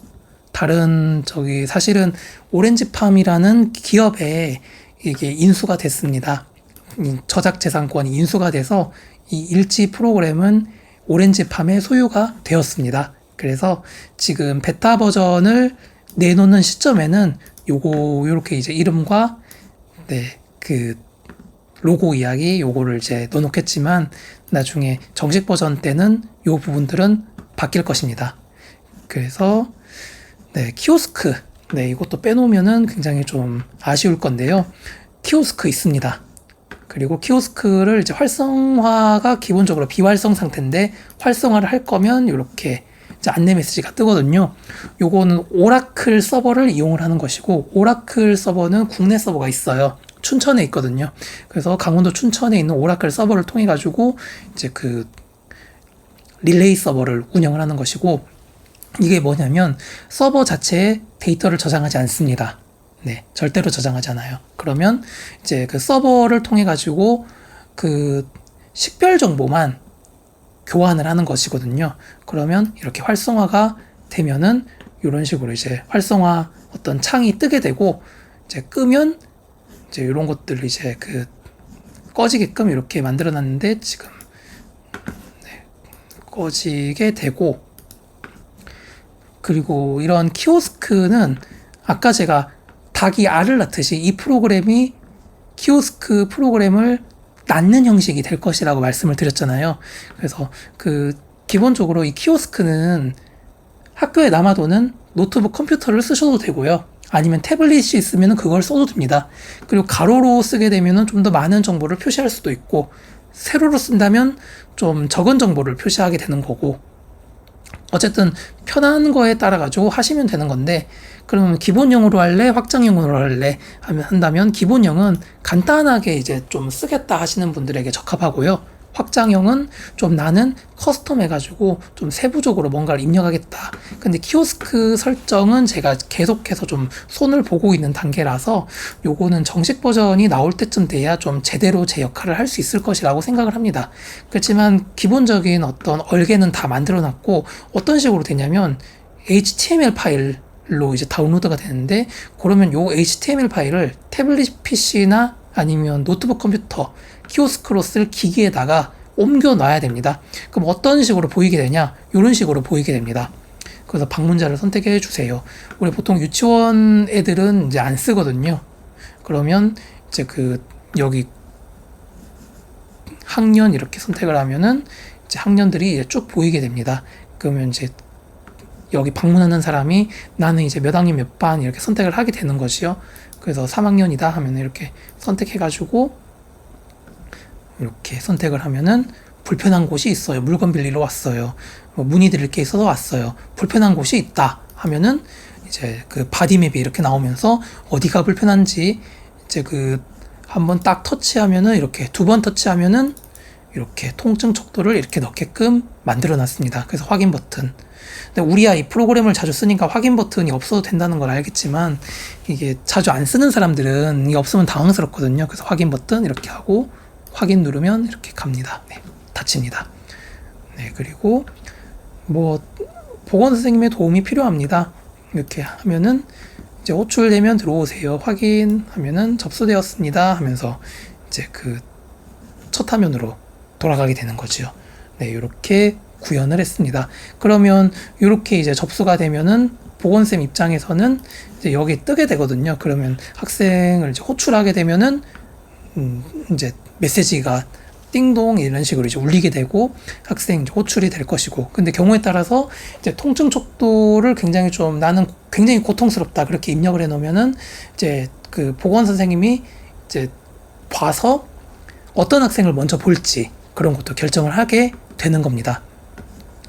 다른 저기 사실은 오렌지팜이라는 기업에 이게 인수가 됐습니다. 저작재산권이 인수가 돼서 이 일지 프로그램은 오렌지팜의 소유가 되었습니다. 그래서 지금 베타 버전을 내놓는 시점에는 요렇게 이제 이름과 네, 그 로고 이야기 요거를 이제 넣어놓겠지만 나중에 정식 버전 때는 요 부분들은 바뀔 것입니다. 그래서 네, 키오스크 네, 이것도 빼놓으면은 굉장히 좀 아쉬울 건데요. 키오스크 있습니다. 그리고 키오스크를 이제 활성화가 기본적으로 비활성 상태인데 활성화를 할 거면 이렇게 안내 메시지가 뜨거든요. 요거는 오라클 서버를 이용을 하는 것이고 오라클 서버는 국내 서버가 있어요. 춘천에 있거든요. 그래서 강원도 춘천에 있는 오라클 서버를 통해 가지고 이제 그 릴레이 서버를 운영을 하는 것이고 이게 뭐냐면 서버 자체에 데이터를 저장하지 않습니다. 네, 절대로 저장하지 않아요. 그러면 이제 그 서버를 통해 가지고 그 식별 정보만 교환을 하는 것이거든요. 그러면 이렇게 활성화가 되면은 이런 식으로 이제 활성화 어떤 창이 뜨게 되고 이제 끄면 이제 이런 것들을 이제 그 꺼지게끔 이렇게 만들어 놨는데 지금 네, 꺼지게 되고 그리고 이런 키오스크는 아까 제가 닭이 알을 낳듯이 이 프로그램이 키오스크 프로그램을 낳는 형식이 될 것이라고 말씀을 드렸잖아요. 그래서 그 기본적으로 이 키오스크는 학교에 남아도는 노트북 컴퓨터를 쓰셔도 되고요. 아니면 태블릿이 있으면 그걸 써도 됩니다. 그리고 가로로 쓰게 되면 좀 더 많은 정보를 표시할 수도 있고 세로로 쓴다면 좀 적은 정보를 표시하게 되는 거고 어쨌든 편한 거에 따라 가지고 하시면 되는 건데 그러면 기본형으로 할래 확장형으로 할래 한다면 기본형은 간단하게 이제 좀 쓰겠다 하시는 분들에게 적합하고요. 확장형은 좀 나는 커스텀 해가지고 좀 세부적으로 뭔가를 입력하겠다. 근데 키오스크 설정은 제가 계속해서 좀 손을 보고 있는 단계라서 요거는 정식 버전이 나올 때쯤 돼야 좀 제대로 제 역할을 할 수 있을 것이라고 생각을 합니다. 그렇지만 기본적인 어떤 얼개는 다 만들어 놨고 어떤 식으로 되냐면 HTML 파일로 이제 다운로드가 되는데 그러면 요 HTML 파일을 태블릿 PC나 아니면 노트북 컴퓨터 키오스크로 쓸 기기에다가 옮겨 놔야 됩니다. 그럼 어떤 식으로 보이게 되냐? 이런 식으로 보이게 됩니다. 그래서 방문자를 선택해 주세요. 우리 보통 유치원 애들은 이제 안 쓰거든요. 그러면 이제 그 여기 학년 이렇게 선택을 하면은 이제 학년들이 이제 쭉 보이게 됩니다. 그러면 이제 여기 방문하는 사람이 나는 이제 몇 학년 몇 반 이렇게 선택을 하게 되는 것이요. 그래서 3학년이다 하면 이렇게 선택해가지고 이렇게 선택을 하면은 불편한 곳이 있어요. 물건 빌리러 왔어요. 뭐 문의드릴 게 있어서 왔어요. 불편한 곳이 있다 하면은 이제 그 바디맵이 이렇게 나오면서 어디가 불편한지 이제 그 한번 딱 터치하면은 이렇게 두 번 터치하면은 이렇게 통증 척도를 이렇게 넣게끔 만들어 놨습니다. 그래서 확인 버튼. 근데 우리야 이 프로그램을 자주 쓰니까 확인 버튼이 없어도 된다는 걸 알겠지만 이게 자주 안 쓰는 사람들은 이게 없으면 당황스럽거든요. 그래서 확인 버튼 이렇게 하고 확인 누르면 이렇게 갑니다. 네, 닫힙니다. 네, 그리고 뭐 보건 선생님의 도움이 필요합니다. 이렇게 하면은 이제 호출되면 들어오세요. 확인하면은 접수되었습니다 하면서 이제 그 첫 화면으로 돌아가게 되는 거죠. 네, 이렇게 구현을 했습니다. 그러면 이렇게 이제 접수가 되면은 보건쌤 입장에서는 이제 여기 뜨게 되거든요. 그러면 학생을 이제 호출하게 되면은 이제 메시지가 띵동 이런 식으로 이제 울리게 되고 학생 이제 호출이 될 것이고 근데 경우에 따라서 이제 통증 척도를 굉장히 좀 나는 굉장히 고통스럽다 그렇게 입력을 해 놓으면은 이제 그 보건 선생님이 이제 봐서 어떤 학생을 먼저 볼지 그런 것도 결정을 하게 되는 겁니다.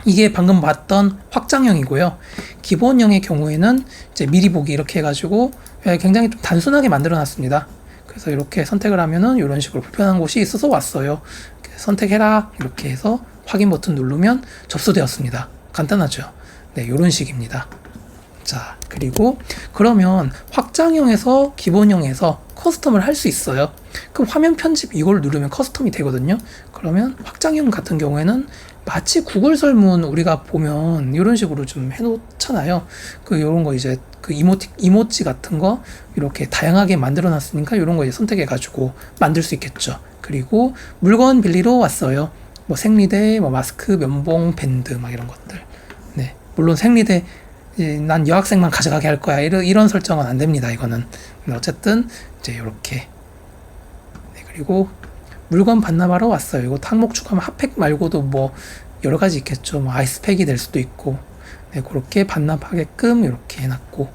이게 방금 봤던 확장형이고요. 기본형의 경우에는 이제 미리 보기 이렇게 해가지고 굉장히 좀 단순하게 만들어 놨습니다. 그래서 이렇게 선택을 하면은 이런 식으로 불편한 곳이 있어서 왔어요. 선택해라 이렇게 해서 확인 버튼 누르면 접수되었습니다. 간단하죠? 네, 이런 식입니다. 자, 그리고 그러면 확장형에서 기본형에서 커스텀을 할 수 있어요. 그럼 화면 편집 이걸 누르면 커스텀이 되거든요. 그러면 확장형 같은 경우에는 마치 구글 설문 우리가 보면 이런 식으로 좀 해놓잖아요. 이런 거 이제 이모지 같은 거 이렇게 다양하게 만들어 놨으니까 이런 거 이제 선택해 가지고 만들 수 있겠죠. 그리고 물건 빌리러 왔어요. 뭐 생리대, 뭐 마스크, 면봉, 밴드 막 이런 것들. 네, 물론 생리대 난 여학생만 가져가게 할 거야. 이런 설정은 안 됩니다. 이거는. 어쨌든 이제 이렇게. 네, 그리고 물건 반납하러 왔어요. 이거 항목 추가하면 핫팩 말고도 뭐 여러 가지 있겠죠. 뭐 아이스팩이 될 수도 있고. 네, 그렇게 반납하게끔 이렇게 해놨고.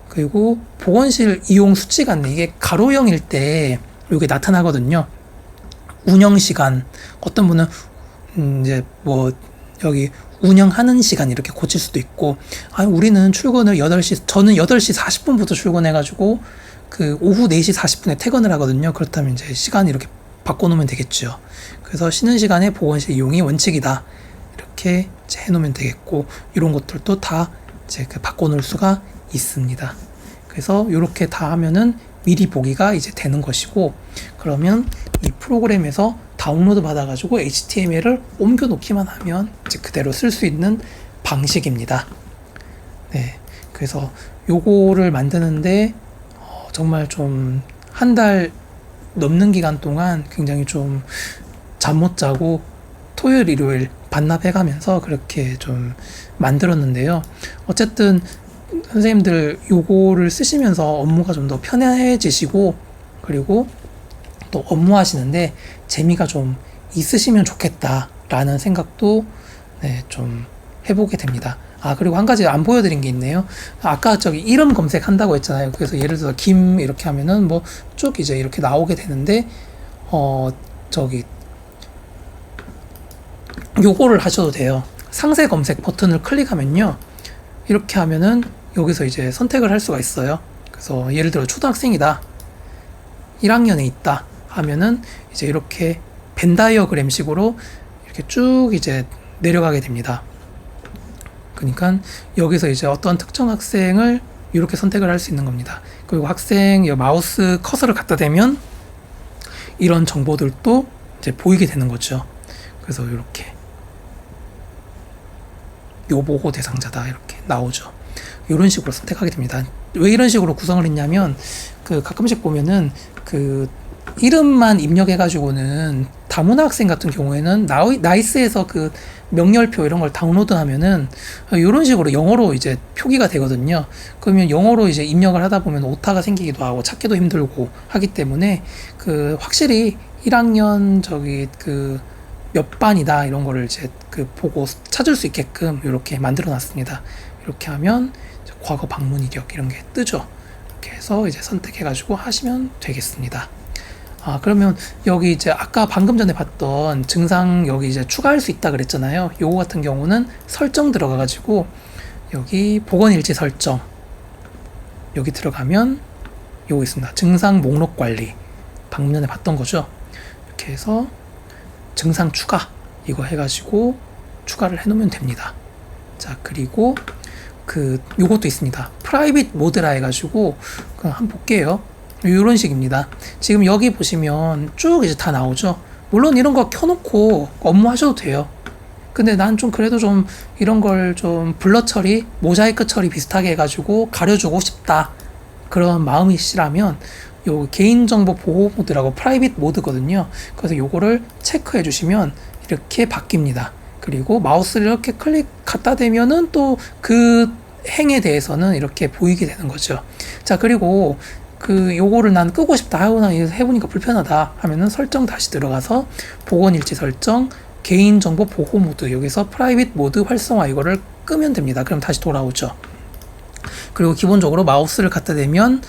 그리고 보건실 이용 수치가 있네. 이게 가로형일 때 이게 나타나거든요. 운영 시간. 어떤 분은 이제 뭐 여기 운영하는 시간 이렇게 고칠 수도 있고, 우리는 출근을 8시, 저는 8시 40분부터 출근해가지고, 오후 4시 40분에 퇴근을 하거든요. 그렇다면 이제 시간 이렇게 바꿔놓으면 되겠죠. 그래서 쉬는 시간에 보건실 이용이 원칙이다. 이렇게 이제 해놓으면 되겠고, 이런 것들도 다 이제 바꿔놓을 수가 있습니다. 그래서 이렇게 다 하면은 미리 보기가 이제 되는 것이고, 그러면 이 프로그램에서 다운로드 받아가지고 HTML을 옮겨 놓기만 하면 이제 그대로 쓸 수 있는 방식입니다. 네, 그래서 요거를 만드는데 정말 좀 한 달 넘는 기간 동안 굉장히 좀 잠 못 자고 토요일, 일요일 반납해가면서 그렇게 좀 만들었는데요. 어쨌든 선생님들 요거를 쓰시면서 업무가 좀 더 편해지시고, 그리고 또 업무하시는데 재미가 좀 있으시면 좋겠다라는 생각도 네, 좀 해보게 됩니다. 그리고 한 가지 안 보여드린 게 있네요. 아까 저기 이름 검색한다고 했잖아요. 그래서 예를 들어서 김 이렇게 하면은 뭐 쭉 이제 이렇게 나오게 되는데, 저기 요거를 하셔도 돼요. 상세 검색 버튼을 클릭하면요. 이렇게 하면은 여기서 이제 선택을 할 수가 있어요. 그래서 예를 들어 초등학생이다. 1학년에 있다. 하면은 이제 이렇게 벤 다이어그램 식으로 이렇게 쭉 이제 내려가게 됩니다. 그러니까 여기서 이제 어떤 특정 학생을 이렇게 선택을 할 수 있는 겁니다. 그리고 학생 마우스 커서를 갖다 대면 이런 정보들도 이제 보이게 되는 거죠. 그래서 이렇게 요보고 대상자다 이렇게 나오죠. 이런 식으로 선택하게 됩니다. 왜 이런 식으로 구성을 했냐면 가끔씩 보면은 이름만 입력해가지고는 다문화 학생 같은 경우에는 나이스에서 명렬표 이런 걸 다운로드 하면은 이런 식으로 영어로 이제 표기가 되거든요. 그러면 영어로 이제 입력을 하다 보면 오타가 생기기도 하고 찾기도 힘들고 하기 때문에 확실히 1학년 몇 반이다 이런 거를 이제 보고 찾을 수 있게끔 이렇게 만들어 놨습니다. 이렇게 하면 과거 방문 이력 이런 게 뜨죠. 이렇게 해서 이제 선택해가지고 하시면 되겠습니다. 그러면 여기 이제 아까 방금 전에 봤던 증상 여기 이제 추가할 수 있다 그랬잖아요. 요거 같은 경우는 설정 들어가가지고 여기 보건일지 설정 여기 들어가면 요거 있습니다. 증상 목록 관리 방금 전에 봤던 거죠. 이렇게 해서 증상 추가 이거 해가지고 추가를 해놓으면 됩니다. 자, 그리고 요것도 있습니다. 프라이빗 모드라 해가지고 한번 볼게요. 이런 식입니다. 지금 여기 보시면 쭉 이제 다 나오죠. 물론 이런 거 켜놓고 업무하셔도 돼요. 근데 난 좀 그래도 좀 이런 걸 좀 블러 처리, 모자이크 처리 비슷하게 해가지고 가려주고 싶다. 그런 마음이시라면 요 개인정보 보호 모드라고 프라이빗 모드거든요. 그래서 요거를 체크해 주시면 이렇게 바뀝니다. 그리고 마우스를 이렇게 클릭 갖다 대면은 또 행에 대해서는 이렇게 보이게 되는 거죠. 자, 그리고 요거를 난 끄고 싶다. 나 해보니까 불편하다 하면은 설정 다시 들어가서 보건일지 설정, 개인정보 보호 모드, 여기서 프라이빗 모드 활성화 이거를 끄면 됩니다. 그럼 다시 돌아오죠. 그리고 기본적으로 마우스를 갖다 대면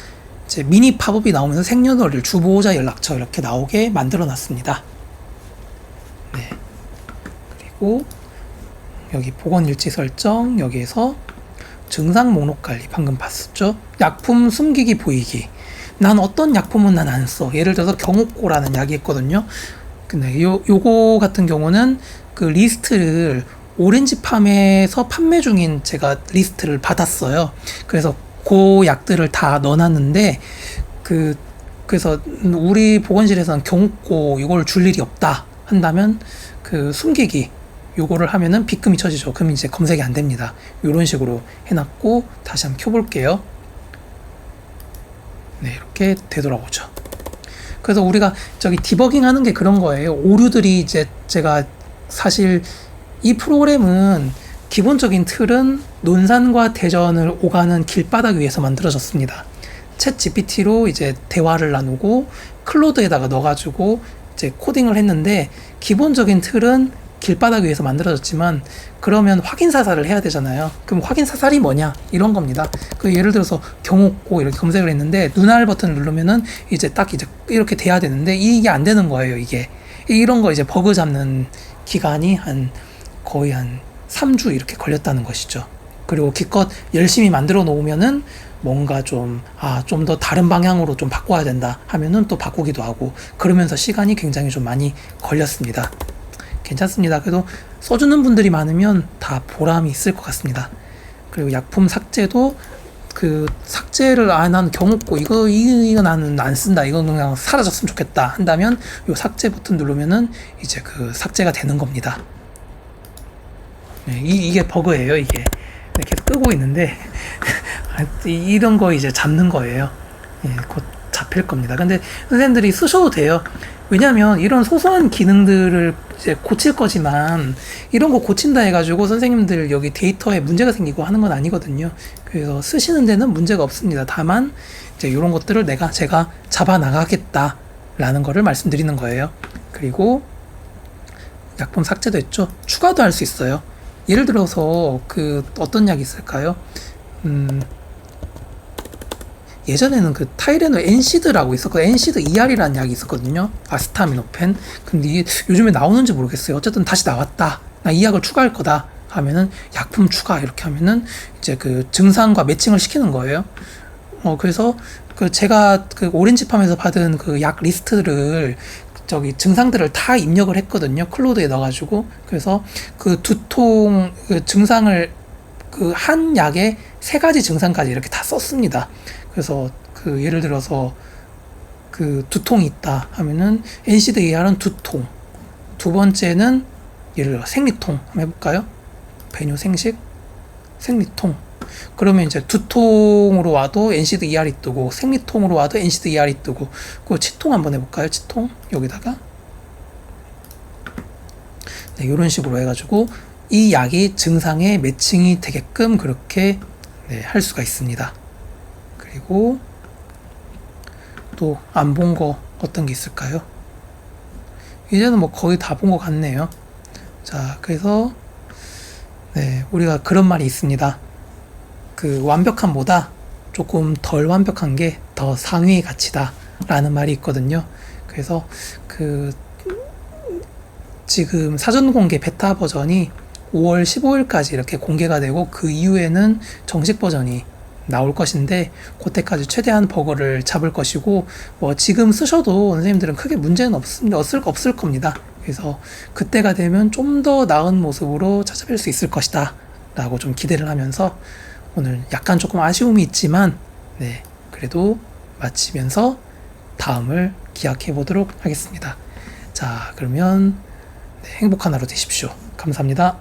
이제 미니 팝업이 나오면서 생년월일, 주보호자 연락처 이렇게 나오게 만들어 놨습니다. 네. 그리고 여기 보건일지 설정, 여기에서 증상 목록 관리 방금 봤었죠? 약품 숨기기 보이기. 난 어떤 약품은 난 안 써. 예를 들어서 경옥고라는 약이 있거든요. 근데 요거 같은 경우는 그 리스트를 오렌지팜에서 판매 중인 제가 리스트를 받았어요. 그래서 그 약들을 다 넣어놨는데 그래서 우리 보건실에서는 경옥고 이걸 줄 일이 없다 한다면 그 숨기기 요거를 하면은 빗금이 쳐지죠. 그럼 이제 검색이 안 됩니다. 요런 식으로 해놨고 다시 한번 켜볼게요. 네, 이렇게 되돌아오죠. 그래서 우리가 저기 디버깅 하는 게 그런 거예요. 오류들이 이제 제가 사실 이 프로그램은 기본적인 틀은 논산과 대전을 오가는 길바닥 위에서 만들어졌습니다. 챗 GPT로 이제 대화를 나누고 클로드에다가 넣어가지고 이제 코딩을 했는데 기본적인 틀은 길바닥 위에서 만들어졌지만 그러면 확인 사살을 해야 되잖아요. 그럼 확인 사살이 뭐냐 이런 겁니다. 그 예를 들어서 경옥고 이렇게 검색을 했는데 눈알 버튼을 누르면은 이제 딱 이제 이렇게 돼야 되는데 이게 안 되는 거예요. 이게 이런 거 이제 버그 잡는 기간이 거의 한 3주 이렇게 걸렸다는 것이죠. 그리고 기껏 열심히 만들어 놓으면은 뭔가 좀 더 다른 방향으로 좀 바꿔야 된다 하면은 또 바꾸기도 하고 그러면서 시간이 굉장히 좀 많이 걸렸습니다. 괜찮습니다. 그래도 써주는 분들이 많으면 다 보람이 있을 것 같습니다. 그리고 약품 삭제도 그 삭제를 난 경옥고 이거 나는 안 쓴다. 이거 그냥 사라졌으면 좋겠다 한다면 요 삭제 버튼 누르면은 이제 그 삭제가 되는 겁니다. 네, 이게 버그예요. 이게 계속 끄고 있는데 이런 거 이제 잡는 거예요. 예, 곧 잡힐 겁니다. 근데 선생님들이 쓰셔도 돼요. 왜냐면 이런 소소한 기능들을 이제 고칠 거지만 이런 거 고친다 해가지고 선생님들 여기 데이터에 문제가 생기고 하는 건 아니거든요. 그래서 쓰시는 데는 문제가 없습니다. 다만 이제 이런 것들을 제가 잡아 나가겠다라는 거를 말씀드리는 거예요. 그리고 약품 삭제도 했죠. 추가도 할 수 있어요. 예를 들어서 그 어떤 약이 있을까요? 예전에는 그 타이레노 엔시드라고 있었거든요. 엔시드 ER이라는 약이 있었거든요. 아스타미노펜. 근데 이게 요즘에 나오는지 모르겠어요. 어쨌든 다시 나왔다. 나 이 약을 추가할 거다. 하면은 약품 추가 이렇게 하면은 이제 그 증상과 매칭을 시키는 거예요. 그래서 그 제가 그 오렌지팜에서 받은 그 약 리스트를 저기 증상들을 다 입력을 했거든요. 클로드에 넣어가지고. 그래서 그 두통 그 증상을 그 한 약에 3가지 증상까지 이렇게 다 썼습니다. 그래서 그 예를 들어서 그 두통이 있다 하면은 NCD ER은 두통, 두 번째는 예를 들어 생리통 한번 해볼까요? 배뇨 생식 생리통. 그러면 이제 두통으로 와도 NCD ER이 뜨고 생리통으로 와도 NCD ER이 뜨고 그 치통 한번 해볼까요? 치통 여기다가 네, 이런 식으로 해가지고 이 약이 증상에 매칭이 되게끔 그렇게 네, 할 수가 있습니다. 그리고 또 안 본 거 어떤 게 있을까요? 이제는 뭐 거의 다 본 것 같네요. 자, 그래서 네, 우리가 그런 말이 있습니다. 그 완벽함보다 조금 덜 완벽한 게 더 상위의 가치다 라는 말이 있거든요. 그래서 그 지금 사전 공개 베타 버전이 5월 15일까지 이렇게 공개가 되고 그 이후에는 정식 버전이 나올 것인데 그때까지 최대한 버그를 잡을 것이고 뭐 지금 쓰셔도 선생님들은 크게 문제는 없을 겁니다. 그래서 그때가 되면 좀 더 나은 모습으로 찾아뵐 수 있을 것이다 라고 좀 기대를 하면서 오늘 약간 조금 아쉬움이 있지만 네 그래도 마치면서 다음을 기약해 보도록 하겠습니다. 자 그러면 네, 행복한 하루 되십시오. 감사합니다.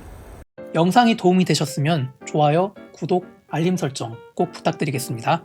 영상이 도움이 되셨으면 좋아요, 구독, 알림 설정 꼭 부탁드리겠습니다.